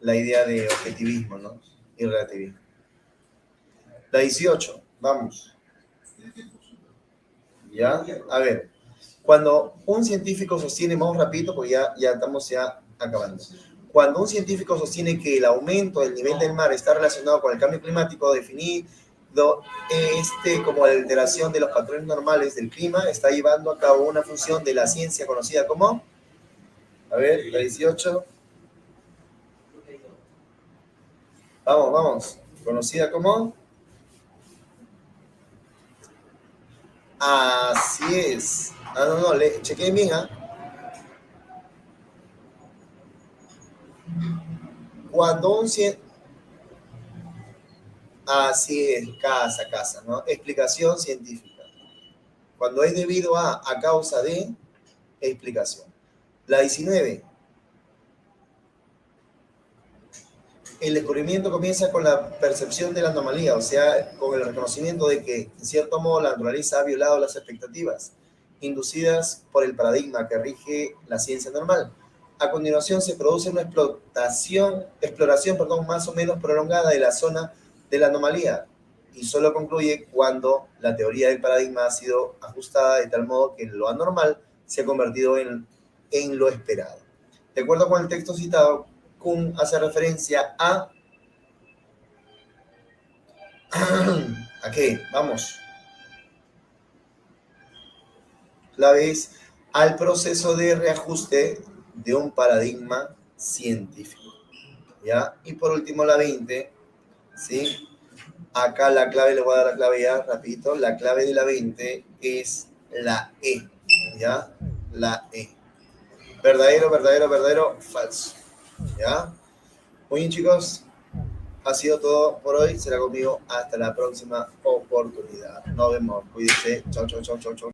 la idea de objetivismo, ¿no? Y relativismo. La 18, vamos. ¿Ya? A ver, cuando un científico sostiene, vamos rapidito porque ya estamos acabando. Cuando un científico sostiene que el aumento del nivel del mar está relacionado con el cambio climático definido como la alteración de los patrones normales del clima, está llevando a cabo una función de la ciencia conocida como, a ver, la 18. Vamos, conocida como, así es. No, chequeen bien, ¿ah? Cuando un científico, así es, casa, ¿no? Explicación científica. Cuando es debido a causa de, explicación. La 19. El descubrimiento comienza con la percepción de la anomalía, o sea, con el reconocimiento de que, en cierto modo, la naturaleza ha violado las expectativas inducidas por el paradigma que rige la ciencia normal. A continuación se produce una exploración, más o menos prolongada de la zona de la anomalía y solo concluye cuando la teoría del paradigma ha sido ajustada de tal modo que lo anormal se ha convertido en lo esperado. De acuerdo con el texto citado, Kuhn hace referencia a ¿a qué? Vamos. Clave es al proceso de reajuste de un paradigma científico. ¿Ya? Y por último la 20, ¿sí? Acá la clave, le voy a dar la clave ya rapidito, la clave de la 20 es la E, ¿ya? La E. Verdadero, falso, ¿ya? Muy bien, chicos, ha sido todo por hoy, será conmigo hasta la próxima oportunidad. Nos vemos, cuídense, chau.